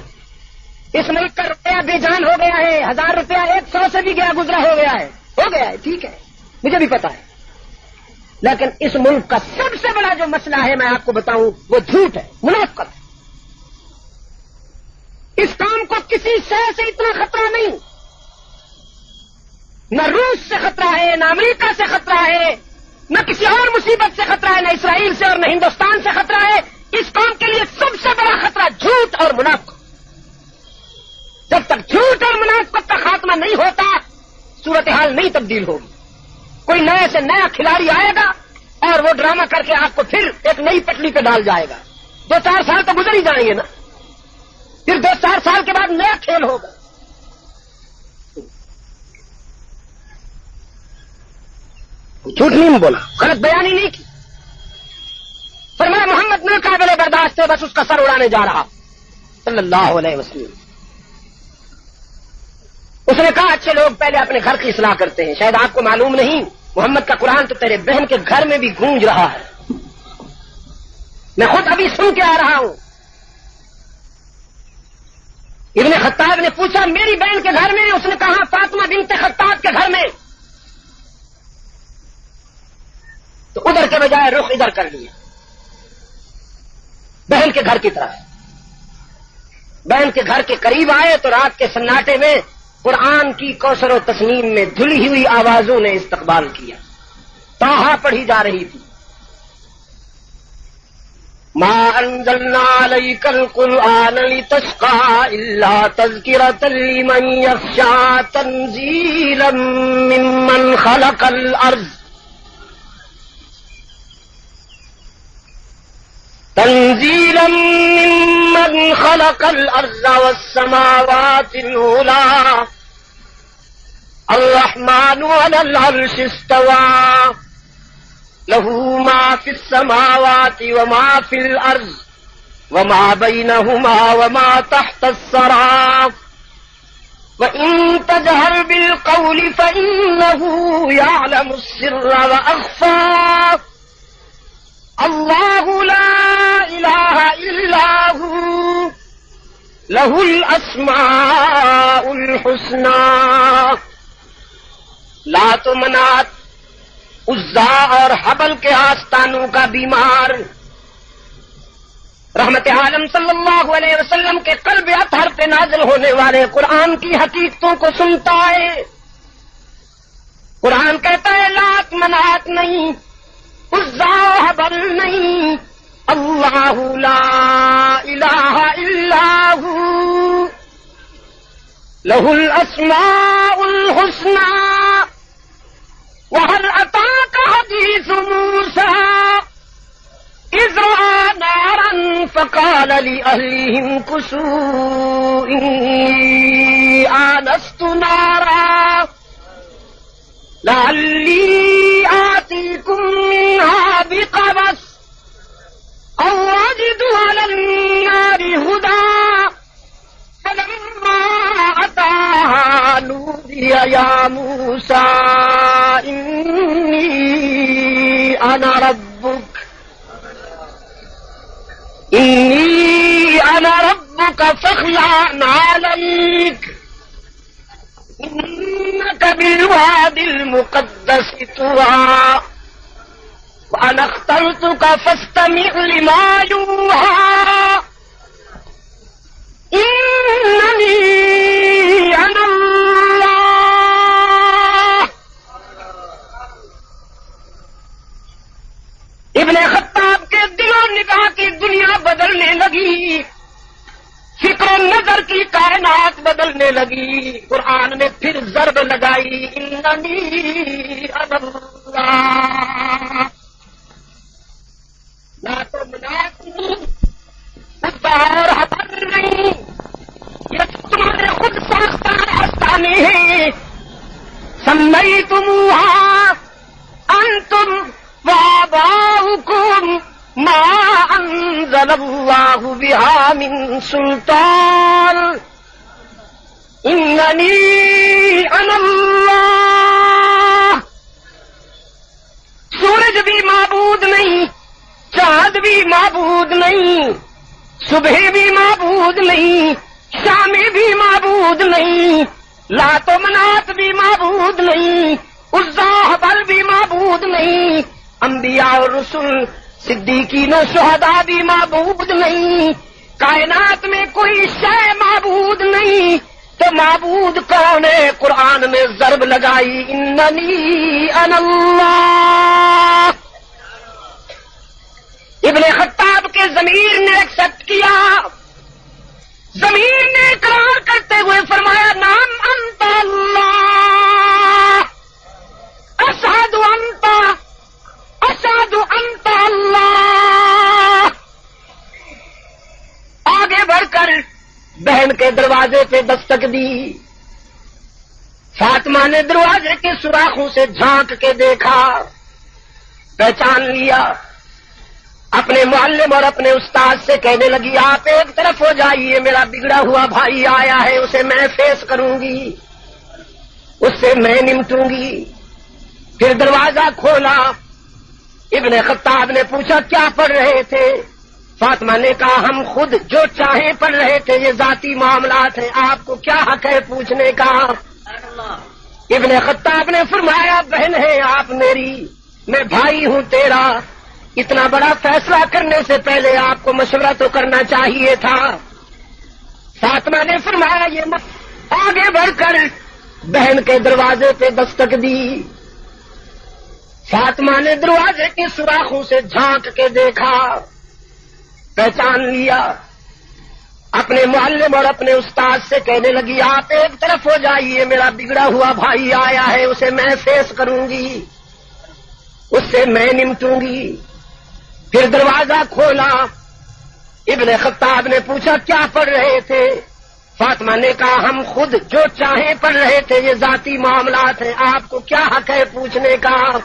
[SPEAKER 3] اس ملک کا روپیہ بے جان ہو گیا ہے، 1000 روپیہ 100 سے بھی گزرا ہو گیا ہے، ٹھیک ہے، مجھے بھی پتا ہے، لیکن اس ملک کا سب سے بڑا جو مسئلہ ہے میں آپ کو بتاؤں وہ جھوٹ ہے، منافقت ہے۔ اس کام کو کسی شے سے اتنا خطرہ نہیں، نہ روس سے خطرہ ہے، نہ امریکہ سے خطرہ ہے، نہ کسی اور مصیبت سے خطرہ ہے، نہ اسرائیل سے اور نہ ہندوستان سے خطرہ ہے۔ اس کام کے لیے سب سے بڑا خطرہ جھوٹ اور منافقت۔ جب تک جھوٹ اور منافقت کا خاتمہ نہیں ہوتا، صورتحال نہیں تبدیل ہوگی۔ کوئی نئے سے نیا کھلاڑی آئے گا اور وہ ڈرامہ کر کے آپ کو پھر ایک نئی پٹلی پہ ڈال جائے گا، 2-4 سال تو گزر ہی جائیں گے نا، پھر 2-4 سال کے بعد نیا کھیل ہوگا۔ جھوٹ نہیں بولا، غلط بیانی نہیں کی، فرمایا محمد ناقابل برداشت ہے، بس اس کا سر اڑانے جا رہا صلی اللہ علیہ وسلم۔ اس نے کہا اچھے لوگ پہلے اپنے گھر کی اصلاح کرتے ہیں، شاید آپ کو معلوم نہیں، محمد کا قرآن تو تیرے بہن کے گھر میں بھی گونج رہا ہے، میں خود ابھی سن کے آ رہا ہوں۔ ابن خطاب نے پوچھا میری بہن کے گھر میں، اس نے کہا فاطمہ بنت خطاب کے گھر میں، تو ادھر کے بجائے رخ ادھر کر لیا، بہن کے گھر کی طرف۔ بہن کے گھر کے قریب آئے تو رات کے سناٹے میں قرآن کی کوثر و تسنیم میں دھلی ہوئی آوازوں نے استقبال کیا، طٰہٰ پڑھی جا رہی تھی، ما انزلنا علیک القرآن لتشقى الا تذکرۃ لمن یخشی تنزیلا ممن خلق الارض تنزیلا ممن خلق الارض والسماوات العلی الرحمن علی العرش استوى له ما في السماوات وما في الأرض وما بينهما وما تحت الثرى وإن تجهر بالقول فإنه يعلم السر وأخفى الله لا إله إلا هو له الأسماء الحسنى۔ لات و منات، عزا اور حبل کے آستانوں کا بیمار رحمت عالم صلی اللہ علیہ وسلم کے قلب اطہر پہ نازل ہونے والے قرآن کی حقیقتوں کو سنتا ہے۔ قرآن کہتا ہے لات منات نہیں، عزا حبل نہیں، اللہ لا الہ الا ہو لہ الاسماء الحسنى۔ وهل أتاك حديث موسى إذ رأى نارا فقال لأهلهم كثوا إني آنست نارا لعلي آتيكم منها بقبس أو أجد على النار هدى فلما یا موسیٰ انی انا ربک فاخلع علیک انک بالوادی المقدس طویٰ وَأَنَا اخْتَرْتُكَ فَاسْتَمِعْ لِمَا يُوحَىٰ إِنَّنِي أَنَا اللَّهُ۔ ابن خطاب کے دل و نگاہ کی دنیا بدلنے لگی، فکر و نظر کی کائنات بدلنے لگی۔ قرآن نے پھر ضرب لگائی، إِنَّنِي أَنَا اللَّهُ۔ نہ تو مناسب اور حبر نہیں، یہ تمہارے خود ساختہ آستانے ہیں۔ سمیتموہا انتم وآباؤکم ما انزل اللہ بہا من سلطان اننی انا اللہ۔ سورج بھی معبود نہیں، چاند بھی معبود نہیں، صبح بھی معبود نہیں، شام بھی معبود نہیں، لات و منات بھی معبود نہیں، عزا حبل بھی معبود نہیں، انبیاء اور رسل صدیقین و شہداء بھی معبود نہیں، کائنات میں کوئی شے معبود نہیں، تو معبود کون ہے؟ قرآن میں ضرب لگائی، اننی انا اللہ۔ ابن خطاب کے ضمیر نے ایکسپٹ کیا، ضمیر نے اقرار کرتے ہوئے فرمایا، نام انت اللہ، اشہد انت اللہ۔ آگے بڑھ کر بہن کے دروازے پہ دستک دی۔ فاطمہ نے دروازے کے سوراخوں سے جھانک کے دیکھا، پہچان لیا۔ اپنے معلم اور اپنے استاد سے کہنے لگی، آپ ایک طرف ہو جائیے، میرا بگڑا ہوا بھائی آیا ہے، اسے میں فیس کروں گی، اس سے میں نمٹوں گی۔ پھر دروازہ کھولا، ابن خطاب نے پوچھا کیا پڑھ رہے تھے؟ فاطمہ نے کہا ہم خود جو چاہیں پڑھ رہے تھے، یہ ذاتی معاملات ہیں، آپ کو کیا حق ہے پوچھنے کا؟ ابن خطاب نے فرمایا، بہن ہے آپ میری، میں بھائی ہوں تیرا، اتنا بڑا فیصلہ کرنے سے پہلے آپ کو مشورہ تو کرنا چاہیے تھا۔ فاطمہ نے فرمایا یہ آگے بڑھ کر بہن کے دروازے پہ دستک دی۔ فاطمہ نے دروازے کے سوراخوں سے جھانک کے دیکھا، پہچان لیا۔ اپنے معلم اور اپنے استاد سے کہنے لگی، آپ ایک طرف ہو جائیے، میرا بگڑا ہوا بھائی آیا ہے، اسے میں فیس کروں گی، اس سے میں نمٹوں گی۔ پھر دروازہ کھولا، ابن خطاب نے پوچھا کیا پڑھ رہے تھے؟ فاطمہ نے کہا ہم خود جو چاہیں پڑھ رہے تھے، یہ ذاتی معاملات ہیں، آپ کو کیا حق ہے پوچھنے کا؟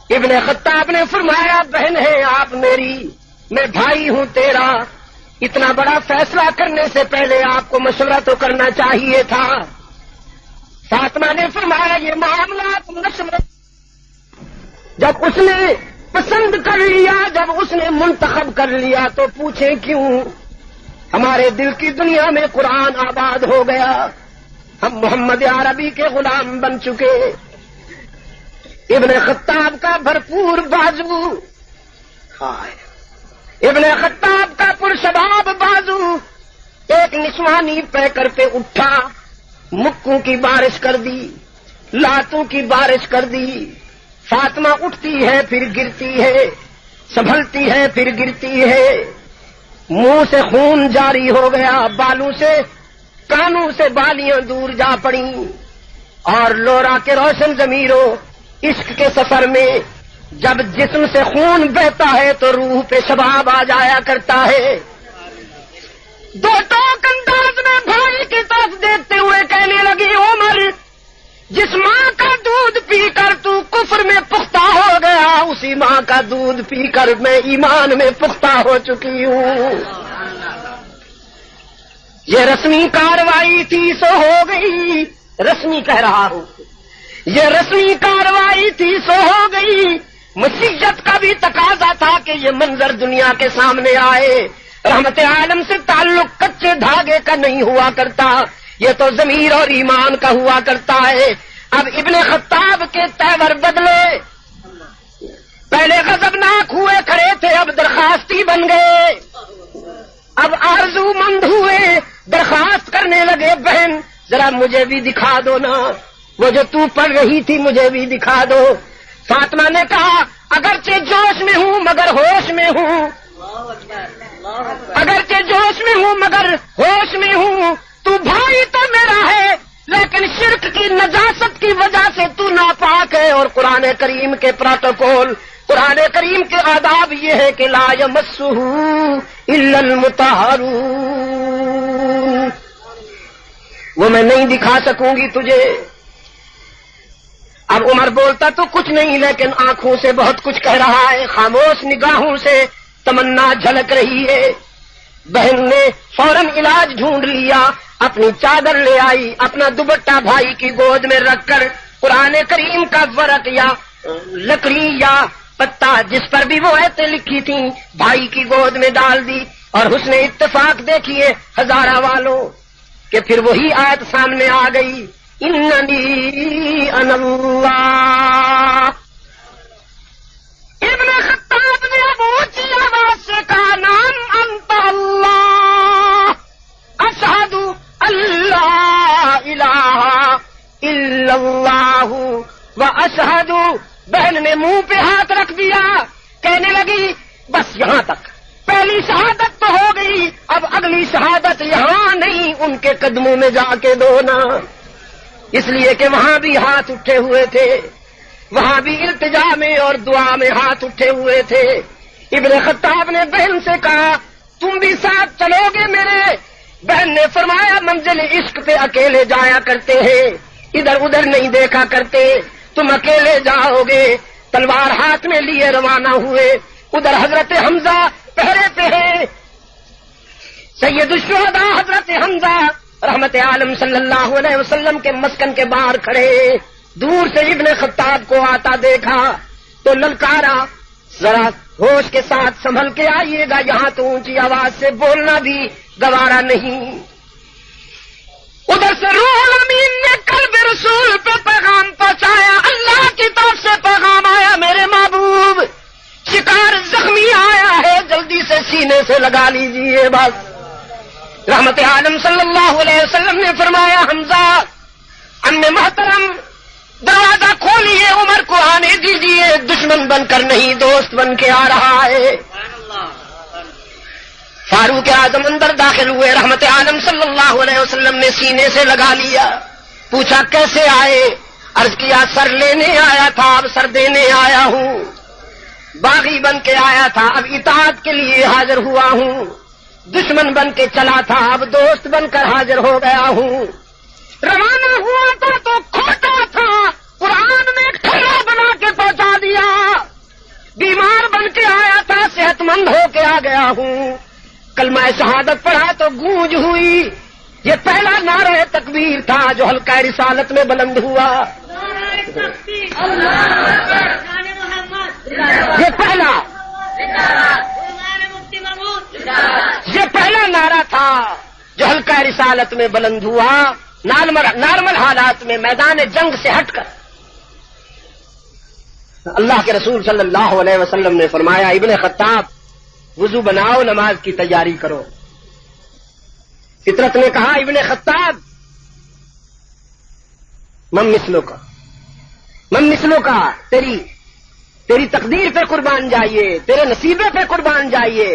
[SPEAKER 3] ابن خطاب نے فرمایا، بہن ہے آپ میری، میں بھائی ہوں تیرا، اتنا بڑا فیصلہ کرنے سے پہلے آپ کو مشورہ تو کرنا چاہیے تھا۔ فاطمہ نے فرمایا یہ معاملات مشورہ جب اس نے پسند کر لیا، جب اس نے منتخب کر لیا تو پوچھیں کیوں؟ ہمارے دل کی دنیا میں قرآن آباد ہو گیا، ہم محمد عربی کے غلام بن چکے۔ ابن خطاب کا بھرپور بازو، ابن خطاب کا پرشباب بازو ایک نسوانی پیکر پہ اٹھا، مکوں کی بارش کر دی، لاتوں کی بارش کر دی۔ فاطمہ اٹھتی ہے پھر گرتی ہے، سنبھلتی ہے پھر گرتی ہے، منہ سے خون جاری ہو گیا، بالوں سے کانوں سے بالیاں دور جا پڑیں، اور لورا کے روشن ضمیروں عشق کے سفر میں جب جسم سے خون بہتا ہے تو روح پہ شباب آ جایا کرتا ہے۔ دو ٹوک انداز میں بھائی کی طرف دیکھتے ہوئے کہنے لگی، عمر جس ماں کا دودھ پی کر تو کفر میں پختہ ہو گیا، اسی ماں کا دودھ پی کر میں ایمان میں پختہ ہو چکی ہوں۔ یہ رسمی کاروائی تھی سو ہو گئی، رسمی کہہ رہا ہوں، یہ رسمی کارروائی تھی سو ہو گئی، مسیحت کا بھی تقاضا تھا کہ یہ منظر دنیا کے سامنے آئے۔ رحمت عالم سے تعلق کچے دھاگے کا نہیں ہوا کرتا، یہ تو ضمیر اور ایمان کا ہوا کرتا ہے۔ اب ابن خطاب کے تیور بدلے، پہلے غضبناک ہوئے کھڑے تھے، اب درخواستی بن گئے، اب آرزو مند ہوئے، درخواست کرنے لگے بہن ذرا مجھے بھی دکھا دو نا، وہ جو تو پڑھ رہی تھی مجھے بھی دکھا دو۔ فاطمہ نے کہا اگرچہ جوش میں ہوں مگر ہوش میں ہوں، اگرچہ جوش میں ہوں مگر ہوش میں ہوں، تو بھائی تو میرا ہے لیکن شرک کی نجاست کی وجہ سے تو ناپاک ہے، اور قرآن کریم کے پروٹوکول، قرآن کریم کے آداب یہ ہے کہ لا یمسہ الا المطہرون، وہ میں نہیں دکھا سکوں گی تجھے۔ اب عمر بولتا تو کچھ نہیں لیکن آنکھوں سے بہت کچھ کہہ رہا ہے، خاموش نگاہوں سے تمنا جھلک رہی ہے۔ بہن نے فوراً علاج ڈھونڈ لیا، اپنی چادر لے آئی، اپنا دوپٹہ بھائی کی گود میں رکھ کر قرآن کریم کا ورق یا لکڑی یا پتا جس پر بھی وہ آیتیں لکھی تھیں بھائی کی گود میں ڈال دی، اور حسن اتفاق دیکھیے ہزارہ والوں کہ پھر وہی آیت سامنے آ گئی، اننی انا اللہ۔ ابن خطاب نے اب اونچی آواز سے کہا نام انت اللہ، اشہد اللہ الہ الا اللہ و اشہد۔ بہن نے منہ پہ ہاتھ رکھ دیا، کہنے لگی بس یہاں تک، پہلی شہادت تو ہو گئی، اب اگلی شہادت یہاں نہیں ان کے قدموں میں جا کے دونا، اس لیے کہ وہاں بھی ہاتھ اٹھے ہوئے تھے، وہاں بھی التجا میں اور دعا میں ہاتھ اٹھے ہوئے تھے۔ ابن خطاب نے بہن سے کہا تم بھی ساتھ چلو گے میرے؟ بہن نے فرمایا منزل عشق پہ اکیلے جایا کرتے ہیں، ادھر ادھر نہیں دیکھا کرتے، تم اکیلے جاؤ گے۔ تلوار ہاتھ میں لیے روانہ ہوئے، ادھر حضرت حمزہ پہرے پہ ہے، سید الشہداء حضرت حمزہ رحمت عالم صلی اللہ علیہ وسلم کے مسکن کے باہر کھڑے، دور سے ابن خطاب کو آتا دیکھا تو للکارا ذرا ہوش کے ساتھ سنبھل کے آئیے گا، یہاں تو اونچی آواز سے بولنا بھی گوارا نہیں۔ ادھر سے روح الامین نے قلب رسول پہ پیغام پہنچایا، اللہ کی طرف سے پیغام آیا میرے محبوب شکار زخمی آیا ہے، جلدی سے سینے سے لگا لیجئے بس۔ رحمت عالم صلی اللہ علیہ وسلم نے فرمایا حمزہ ام محترم دروازہ کھولیے، عمر کو آنے دیجئے، دشمن بن کر نہیں دوست بن کے آ رہا ہے۔ فاروق اعظم اندر داخل ہوئے، رحمت عالم صلی اللہ علیہ وسلم نے سینے سے لگا لیا، پوچھا کیسے آئے؟ عرض کیا سر لینے آیا تھا اب سر دینے آیا ہوں، باغی بن کے آیا تھا اب اطاعت کے لیے حاضر ہوا ہوں، دشمن بن کے چلا تھا اب دوست بن کر حاضر ہو گیا ہوں، روانہ ہوا تھا تو کھوٹا تھا، قرآن نے کھلا بنا کے پہنچا دیا، بیمار بن کے آیا تھا صحت مند ہو کے آ گیا ہوں، کلمہ شہادت پڑھا تو گونج ہوئی، یہ پہلا نعرہ تکبیر تھا جو حلقہ رسالت میں بلند ہوا، یہ پہلا نعرہ تھا جو حلقہ رسالت میں بلند ہوا، نارمل حالات میں میدان جنگ سے ہٹ کر۔ اللہ کے رسول صلی اللہ علیہ وسلم نے فرمایا ابن خطاب وضو بناؤ نماز کی تیاری کرو۔ فطرت نے کہا ابن خطاب من مثلوں کا تیری تقدیر پہ قربان جائیے، تیرے نصیبے پہ قربان جائیے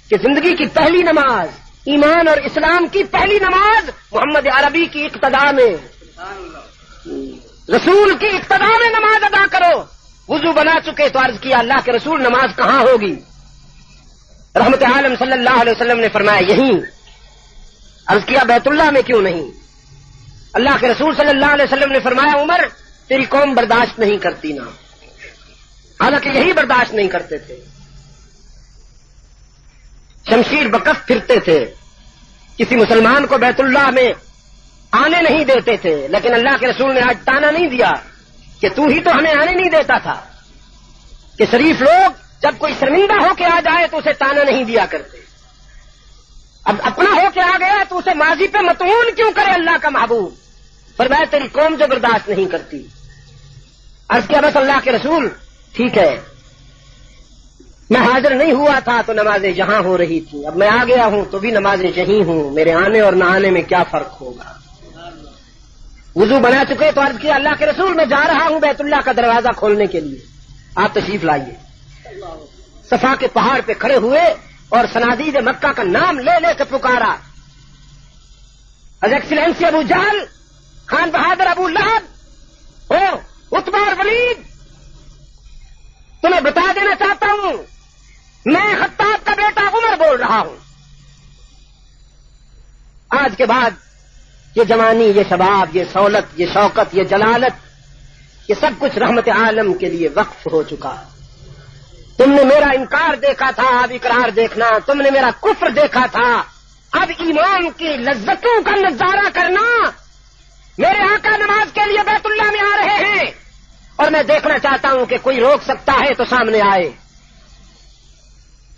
[SPEAKER 3] کہ زندگی کی پہلی نماز، ایمان اور اسلام کی پہلی نماز محمد عربی کی اقتداء میں، رسول کی اقتداء میں نماز ادا کرو۔ وضو بنا چکے تو عرض کیا اللہ کے رسول نماز کہاں ہوگی؟ رحمت عالم صلی اللہ علیہ وسلم نے فرمایا یہیں۔ عرض کیا بیت اللہ میں کیوں نہیں؟ اللہ کے رسول صلی اللہ علیہ وسلم نے فرمایا عمر تیری قوم برداشت نہیں کرتی نا، حالانکہ یہی برداشت نہیں کرتے تھے، شمشیر بکف پھرتے تھے، کسی مسلمان کو بیت اللہ میں آنے نہیں دیتے تھے، لیکن اللہ کے رسول نے آج تانا نہیں دیا کہ تو ہی تو ہمیں آنے نہیں دیتا تھا، کہ شریف لوگ جب کوئی شرمندہ ہو کے آ جائے تو اسے تانا نہیں دیا کرتے، اب اپنا ہو کے آ گیا تو اسے ماضی پہ مطعون کیوں کرے اللہ کا محبوب؟ فرمایا تیری قوم جو برداشت نہیں کرتی۔ عرض کیا بس اللہ کے رسول ٹھیک ہے، میں حاضر نہیں ہوا تھا تو نمازیں یہاں ہو رہی تھی، اب میں آ گیا ہوں تو بھی نمازیں یہیں ہوں، میرے آنے اور نہ آنے میں کیا فرق ہوگا؟ وضو بنا چکے تو عرض کیا اللہ کے رسول میں جا رہا ہوں بیت اللہ کا دروازہ کھولنے کے لیے، آپ تشریف لائیے۔ صفا کے پہاڑ پہ کھڑے ہوئے اور صنادید مکہ کا نام لے لے کے پکارا، ایکسیلنسی ابو جہل، خان بہادر ابو لہب، عتبہ اور ولید، تمہیں بتا دینا چاہتا ہوں میں خطاب کا بیٹا عمر بول رہا ہوں۔ آج کے بعد یہ جوانی، یہ شباب، یہ سہولت، یہ شوکت، یہ جلالت، یہ سب کچھ رحمت عالم کے لیے وقف ہو چکا۔ تم نے میرا انکار دیکھا تھا، اب اقرار دیکھنا، تم نے میرا کفر دیکھا تھا، اب ایمان کی لذتوں کا نظارہ کرنا۔ میرے آقا نماز کے لیے بیت اللہ میں آ رہے ہیں اور میں دیکھنا چاہتا ہوں کہ کوئی روک سکتا ہے تو سامنے آئے۔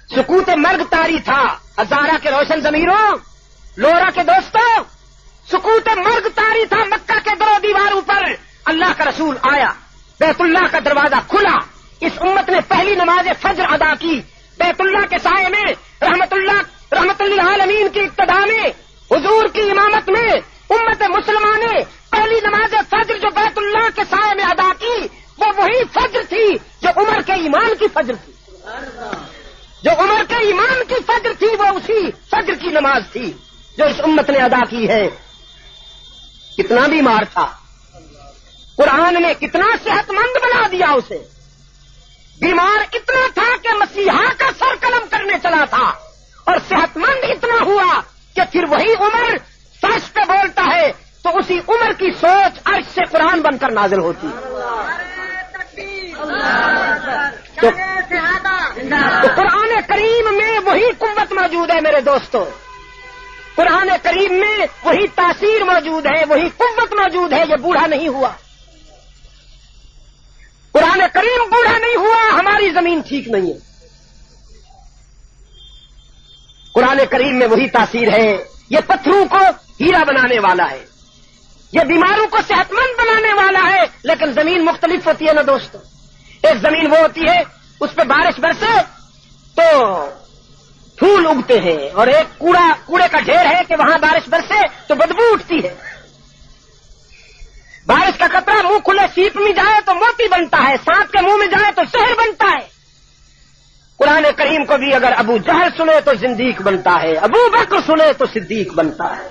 [SPEAKER 3] سکوت مرگ طاری تھا، ہزارہ کے روشن ضمیروں، لورا کے دوستوں، سکوت مرگ طاری تھا مکہ کے در و دیواروں پر۔ اللہ کا رسول آیا، بیت اللہ کا دروازہ کھلا، اس امت نے پہلی نماز فجر ادا کی، بیت اللہ کے سائے میں، رحمت للعالمین کی ابتدا میں، حضور کی امامت میں امت مسلمہ نے پہلی نماز فجر جو بیت اللہ کے سائے میں ادا کی، وہ وہی فجر تھی جو عمر کے ایمان کی فجر تھی، جو عمر کے ایمان کی فجر تھی، وہ اسی فجر کی نماز تھی جو اس امت نے ادا کی ہے۔ کتنا بیمار تھا، قرآن نے کتنا صحت مند بنا دیا اسے، بیمار اتنا تھا کہ مسیحا کا سر قلم کرنے چلا تھا، اور صحت مند اتنا ہوا کہ پھر وہی عمر فرش پہ بولتا ہے تو اسی عمر کی سوچ عرش سے قرآن بن کر نازل ہوتی۔ تو قرآن کریم میں وہی قوت موجود ہے میرے دوستو، قرآن کریم میں وہی تاثیر موجود ہے، وہی قوت موجود ہے۔ یہ بوڑھا نہیں ہوا، قرآن کریم بوڑھا نہیں ہوا، ہماری زمین ٹھیک نہیں ہے۔ قرآن کریم میں وہی تاثیر ہے، یہ پتھروں کو ہیرا بنانے والا ہے، یہ بیماروں کو صحت مند بنانے والا ہے۔ لیکن زمین مختلف ہوتی ہے نا دوستو، ایک زمین وہ ہوتی ہے اس پہ بارش برسے تو پھول اگتے ہیں، اور ایک کوڑے کا ڈھیر ہے کہ وہاں بارش برسے تو بدبو اٹھتی ہے۔ بارش کا قطرہ منہ کھلے سیپ میں جائے تو موتی بنتا ہے، سانپ کے منہ میں جائے تو شہر بنتا ہے۔ قرآن کریم کو بھی اگر ابو جہل سنے تو زندیق بنتا ہے، ابو بکر سنے تو صدیق بنتا ہے۔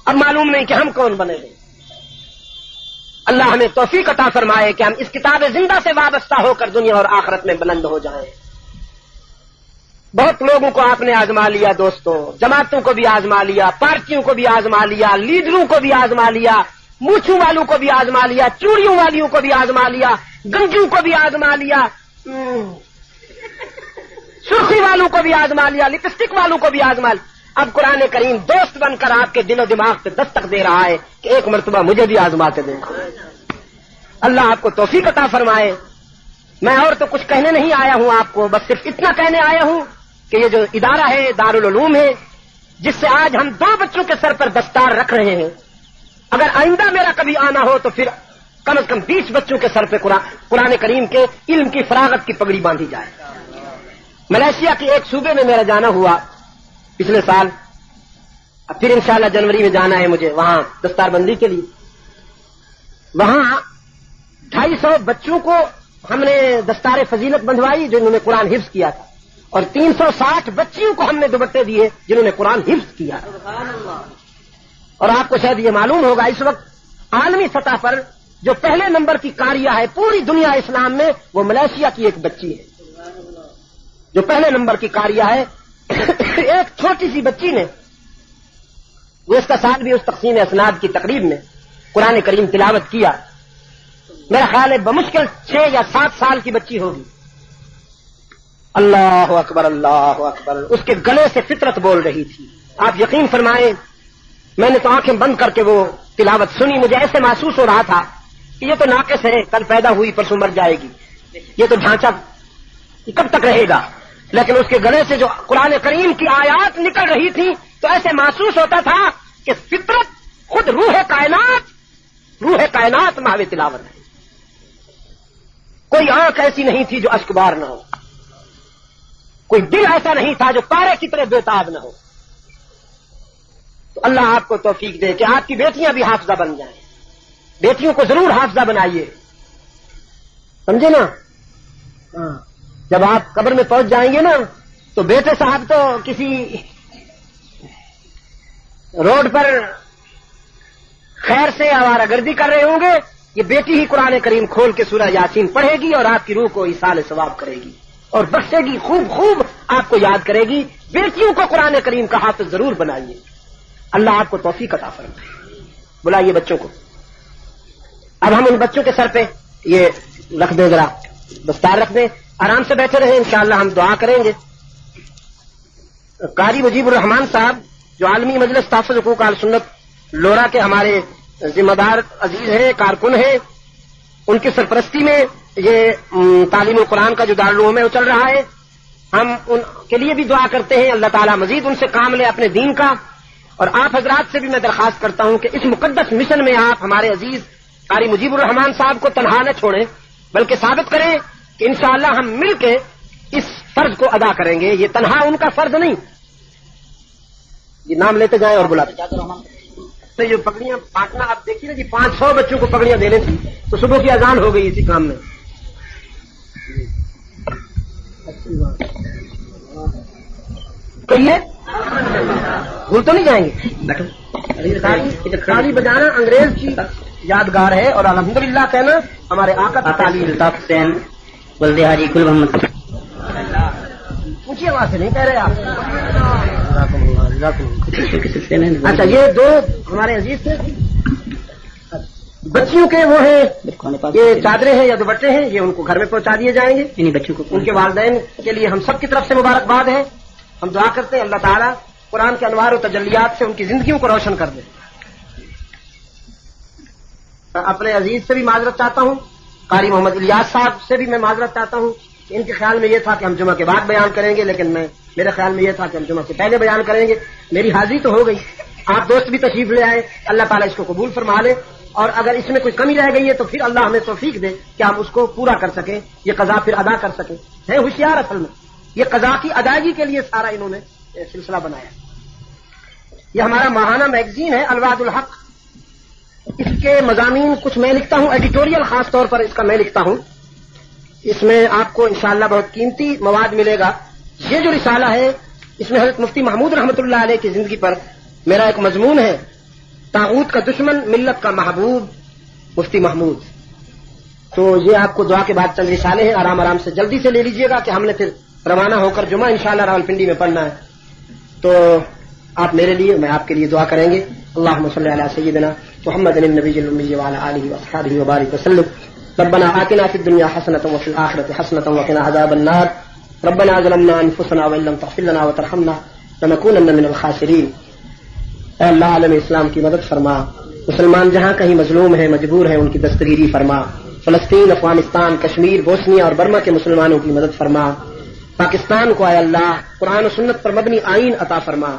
[SPEAKER 3] اب معلوم نہیں کہ ہم کون بنے گے۔ اللہ ہمیں توفیق عطا فرمائے کہ ہم اس کتاب زندہ سے وابستہ ہو کر دنیا اور آخرت میں بلند ہو جائیں۔ بہت لوگوں کو آپ نے آزما لیا دوستوں، جماعتوں کو بھی آزما لیا، پارٹیوں کو بھی آزما لیا، لیڈروں کو بھی آزما لیا، مونچھوں والوں کو بھی آزما لیا، چوڑیوں والیوں کو بھی آزما لیا، گنجوں کو بھی آزما لیا، سرخی والوں کو بھی آزما لیا، لپسٹک والوں کو بھی آزما لیا۔ اب قرآن کریم دوست بن کر آپ کے دل و دماغ پہ دستک دے رہا ہے کہ ایک مرتبہ مجھے بھی آزما کے دیکھو۔ اللہ آپ کو توفیق عطا فرمائے۔ میں اور تو کچھ کہنے نہیں آیا ہوں آپ کو، بس صرف اتنا کہنے آیا ہوں کہ یہ جو ادارہ ہے دارالعلوم ہے، جس سے آج ہم 2 بچوں کے سر پر دستار رکھ رہے ہیں، اگر آئندہ میرا کبھی آنا ہو تو پھر کم از کم 20 بچوں کے سر پہ قرآن کریم کے علم کی فراغت کی پگڑی باندھی جائے۔ ملیشیا کے ایک صوبے میں میرا جانا ہوا پچھلے سال، اب پھر انشاءاللہ جنوری میں جانا ہے مجھے وہاں دستار بندی کے لیے۔ وہاں 250 بچوں کو ہم نے دستار فضیلت بندھوائی جنہوں نے قرآن حفظ کیا تھا، اور 360 بچیوں کو ہم نے دوپٹے دیے جنہوں نے قرآن حفظ کیا۔ اور آپ کو شاید یہ معلوم ہوگا اس وقت عالمی سطح پر جو پہلے نمبر کی قاریہ ہے پوری دنیا اسلام میں، وہ ملیشیا کی ایک بچی ہے جو پہلے نمبر کی قاریہ ہے۔ ایک چھوٹی سی بچی نے وہ اس کا ساتھ بھی اس تقسیم اسناد کی تقریب میں قرآن کریم تلاوت کیا۔ میرا خیال ہے بمشکل 6 یا 7 سال کی بچی ہوگی۔ اللہ اکبر اللہ اکبر، اس کے گلے سے فطرت بول رہی تھی۔ آپ یقین فرمائیں میں نے تو آنکھیں بند کر کے وہ تلاوت سنی. مجھے ایسے محسوس ہو رہا تھا کہ یہ تو ناقص ہے, کل پیدا ہوئی پرسوں مر جائے گی, یہ تو ڈھانچہ کب تک رہے گا. لیکن اس کے گلے سے جو قرآن کریم کی آیات نکل رہی تھی تو ایسے محسوس ہوتا تھا کہ فطرت خود روح کائنات محو تلاوت ہے. کوئی آنکھ ایسی نہیں تھی جو اشک بار نہ ہو, کوئی دل ایسا نہیں تھا جو پارے کی طرح بےتاب نہ ہو. تو اللہ آپ کو توفیق دے کہ آپ کی بیٹیاں بھی حافظہ بن جائیں. بیٹیوں کو ضرور حافظہ بنائیے, سمجھے نا. جب آپ قبر میں پہنچ جائیں گے نا تو بیٹے صاحب تو کسی روڈ پر خیر سے آوارہ گردی کر رہے ہوں گے, یہ بیٹی ہی قرآن کریم کھول کے سورہ یاسین پڑھے گی اور آپ کی روح کو ایصال ثواب کرے گی اور بخشے گی, خوب خوب آپ کو یاد کرے گی. بیٹیوں کو قرآن کریم کا حافظ ضرور بنائیے. اللہ آپ کو توفیق عطا فرمائے. بلائیے بچوں کو. اب ہم ان بچوں کے سر پہ یہ رکھ دیں, ذرا دستار رکھ دیں, آرام سے بیٹھے رہیں, انشاءاللہ ہم دعا کریں گے. قاری مجیب الرحمان صاحب جو عالمی مجلس تحفظ حقوق اہل سنت لورا کے ہمارے ذمہ دار عزیز ہیں, کارکن ہیں, ان کی سرپرستی میں یہ تعلیم القرآن کا جو دارالعلوم ہے وہ چل رہا ہے. ہم ان کے لیے بھی دعا کرتے ہیں, اللہ تعالیٰ مزید ان سے کام لے اپنے دین کا. اور آپ حضرات سے بھی میں درخواست کرتا ہوں کہ اس مقدس مشن میں آپ ہمارے عزیز قاری مجیب الرحمان صاحب کو تنہا نہ چھوڑیں, بلکہ ثابت کریں کہ انشاءاللہ ہم مل کے اس فرض کو ادا کریں گے. یہ تنہا ان کا فرض نہیں. یہ نام لیتے جائیں اور بلاتے جائیں. جو پگڑیاں بانٹنا آپ دیکھیے نا جی, 500 بچوں کو پگڑیاں دینے تھی تو صبح کی اذان ہو گئی اسی کام میں. کہیے بھول تو نہیں جائیں گے. تالی بجانا انگریز کی یادگار ہے اور الحمدللہ کہنا ہمارے آقا کی تعلیم.
[SPEAKER 4] حسین ولد حاجی گل محمد.
[SPEAKER 3] اونچی آواز سے نہیں کہہ رہے آپ. اچھا, یہ دو ہمارے عزیز تھے. بچیوں کے وہ ہیں, یہ چادریں ہیں یا دوپٹے ہیں, یہ ان کو گھر میں پہنچا دیے جائیں گے.
[SPEAKER 4] انہیں بچوں کو
[SPEAKER 3] ان کے والدین کے لیے ہم سب کی طرف سے مبارکباد ہے. ہم دعا کرتے ہیں اللہ تعالیٰ قرآن کے انوار و تجلیات سے ان کی زندگیوں کو روشن کر دے. اپنے عزیز سے بھی معذرت چاہتا ہوں, قاری محمد الیاس صاحب سے بھی میں معذرت چاہتا ہوں. ان کے خیال میں یہ تھا کہ ہم جمعہ کے بعد بیان کریں گے, لیکن میرے خیال میں یہ تھا کہ ہم جمعہ سے پہلے بیان کریں گے. میری حاضری تو ہو گئی, آپ دوست بھی تشریف لے آئے. اللہ تعالیٰ اس کو قبول فرما لے, اور اگر اس میں کوئی کمی رہ گئی ہے تو پھر اللہ ہمیں توفیق دے کہ ہم اس کو پورا کر سکیں, یہ قضا پھر ادا کر سکیں. ہے ہوشیار اصل میں, یہ قضا کی ادائیگی کے لیے سارا انہوں نے سلسلہ بنایا. یہ ہمارا ماہانہ میگزین ہے الواد الحق. اس کے مضامین کچھ میں لکھتا ہوں, ایڈیٹوریل خاص طور پر اس کا میں لکھتا ہوں. اس میں آپ کو انشاءاللہ بہت قیمتی مواد ملے گا. یہ جو رسالہ ہے اس میں حضرت مفتی محمود رحمۃ اللہ علیہ کی زندگی پر میرا ایک مضمون ہے, طاغوت کا دشمن ملت کا محبوب مفتی محمود. تو یہ آپ کو دعا کے بعد چند رسالے ہیں, آرام آرام سے جلدی سے لے لیجئے گا کہ ہم نے پھر روانہ ہو کر جمعہ انشاءاللہ راولپنڈی میں پڑھنا ہے. تو آپ میرے لیے, میں آپ کے لیے دعا کریں گے. اللهم صل على سيدنا محمد النبي الأمي وعلى آله وأصحابه وبارك وسلم. ربنا آتنا في الدنيا حسنة وفي الآخرة حسنة وقنا عذاب النار. ربنا ظلمنا أنفسنا وإن لم تغفر لنا وترحمنا لنكونن من الخاسرين. اے اللہ عالم اسلام کی مدد فرما. مسلمان جہاں کہیں مظلوم ہیں, مجبور ہیں, ان کی دستگیری فرما. فلسطین, افغانستان, کشمیر, بوسنیا اور برما کے مسلمانوں کی مدد فرما. پاکستان کو اے اللہ قرآن و سنت پر مبنی آئین عطا فرما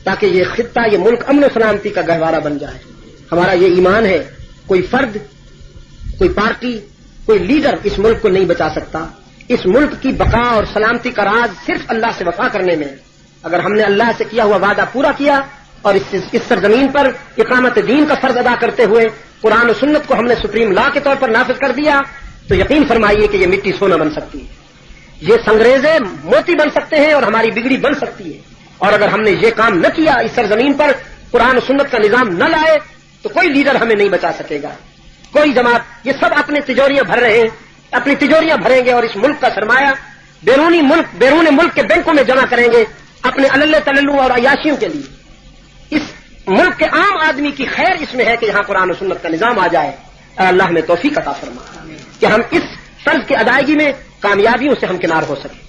[SPEAKER 3] تاکہ یہ خطہ, یہ ملک امن و سلامتی کا گہوارہ بن جائے. ہمارا یہ ایمان ہے, کوئی فرد, کوئی پارٹی, کوئی لیڈر اس ملک کو نہیں بچا سکتا. اس ملک کی بقا اور سلامتی کا راز صرف اللہ سے وفا کرنے میں ہے. اگر ہم نے اللہ سے کیا ہوا وعدہ پورا کیا اور اس سرزمین پر اقامت دین کا فرض ادا کرتے ہوئے قرآن و سنت کو ہم نے سپریم لا کے طور پر نافذ کر دیا, تو یقین فرمائیے کہ یہ مٹی سونا بن سکتی ہے, یہ سنگریزے موتی بن سکتے ہیں اور ہماری بگڑی بن سکتی ہے. اور اگر ہم نے یہ کام نہ کیا, اس سرزمین پر قرآن و سنت کا نظام نہ لائے, تو کوئی لیڈر ہمیں نہیں بچا سکے گا, کوئی جماعت. یہ سب اپنی تجوریاں بھر رہے ہیں, اپنی تجوریاں بھریں گے اور اس ملک کا سرمایہ بیرون ملک کے بینکوں میں جمع کریں گے اپنے اللہ تللو اور عیاشیوں کے لیے. اس ملک کے عام آدمی کی خیر اس میں ہے کہ یہاں قرآن و سنت کا نظام آ جائے. اللہ ہمیں توفیق عطا فرما کہ ہم اس فرض کی ادائیگی میں کامیابیوں سے ہمکنار ہو سکیں.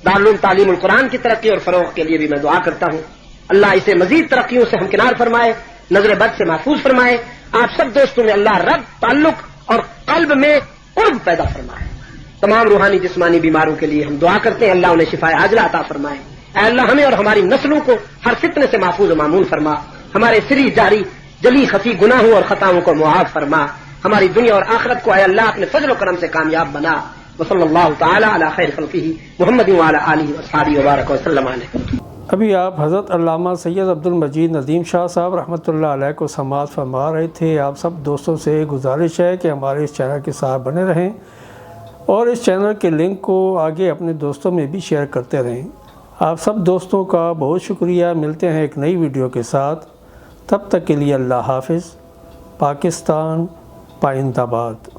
[SPEAKER 3] دارالعلوم تعلیم القرآن کی ترقی اور فروغ کے لیے بھی میں دعا کرتا ہوں. اللہ اسے مزید ترقیوں سے ہمکنار فرمائے نظر بد سے محفوظ فرمائے. آپ سب دوستوں میں اللہ رب تعلق اور قلب میں قرب پیدا فرمائے. تمام روحانی جسمانی بیماروں کے لیے ہم دعا کرتے ہیں اللہ انہیں شفاء عاجلہ عطا فرمائے. اے اللہ ہمیں اور ہماری نسلوں کو ہر فتنے سے محفوظ و معمون فرما. ہمارے سری جاری جلی خفی گناہوں اور خطاؤں کو معاف فرما. ہماری دنیا اور آخرت کو اے اللہ اپنے فضل و کرم سے کامیاب بنا. وصلی اللہ تعالی علی خیر خلقہ محمد وعلی آلہ واصحابہ وبارک وسلم علیہ.
[SPEAKER 2] ابھی آپ حضرت علامہ سید عبد المجید ندیم شاہ صاحب رحمۃ اللہ علیہ کو سماعت فرما رہے تھے. آپ سب دوستوں سے گزارش ہے کہ ہمارے اس چینل کے ساتھ بنے رہیں اور اس چینل کے لنک کو آگے اپنے دوستوں میں بھی شیئر کرتے رہیں. آپ سب دوستوں کا بہت شکریہ. ملتے ہیں ایک نئی ویڈیو کے ساتھ. تب تک کے لیے اللہ حافظ. پاکستان پائندہ باد.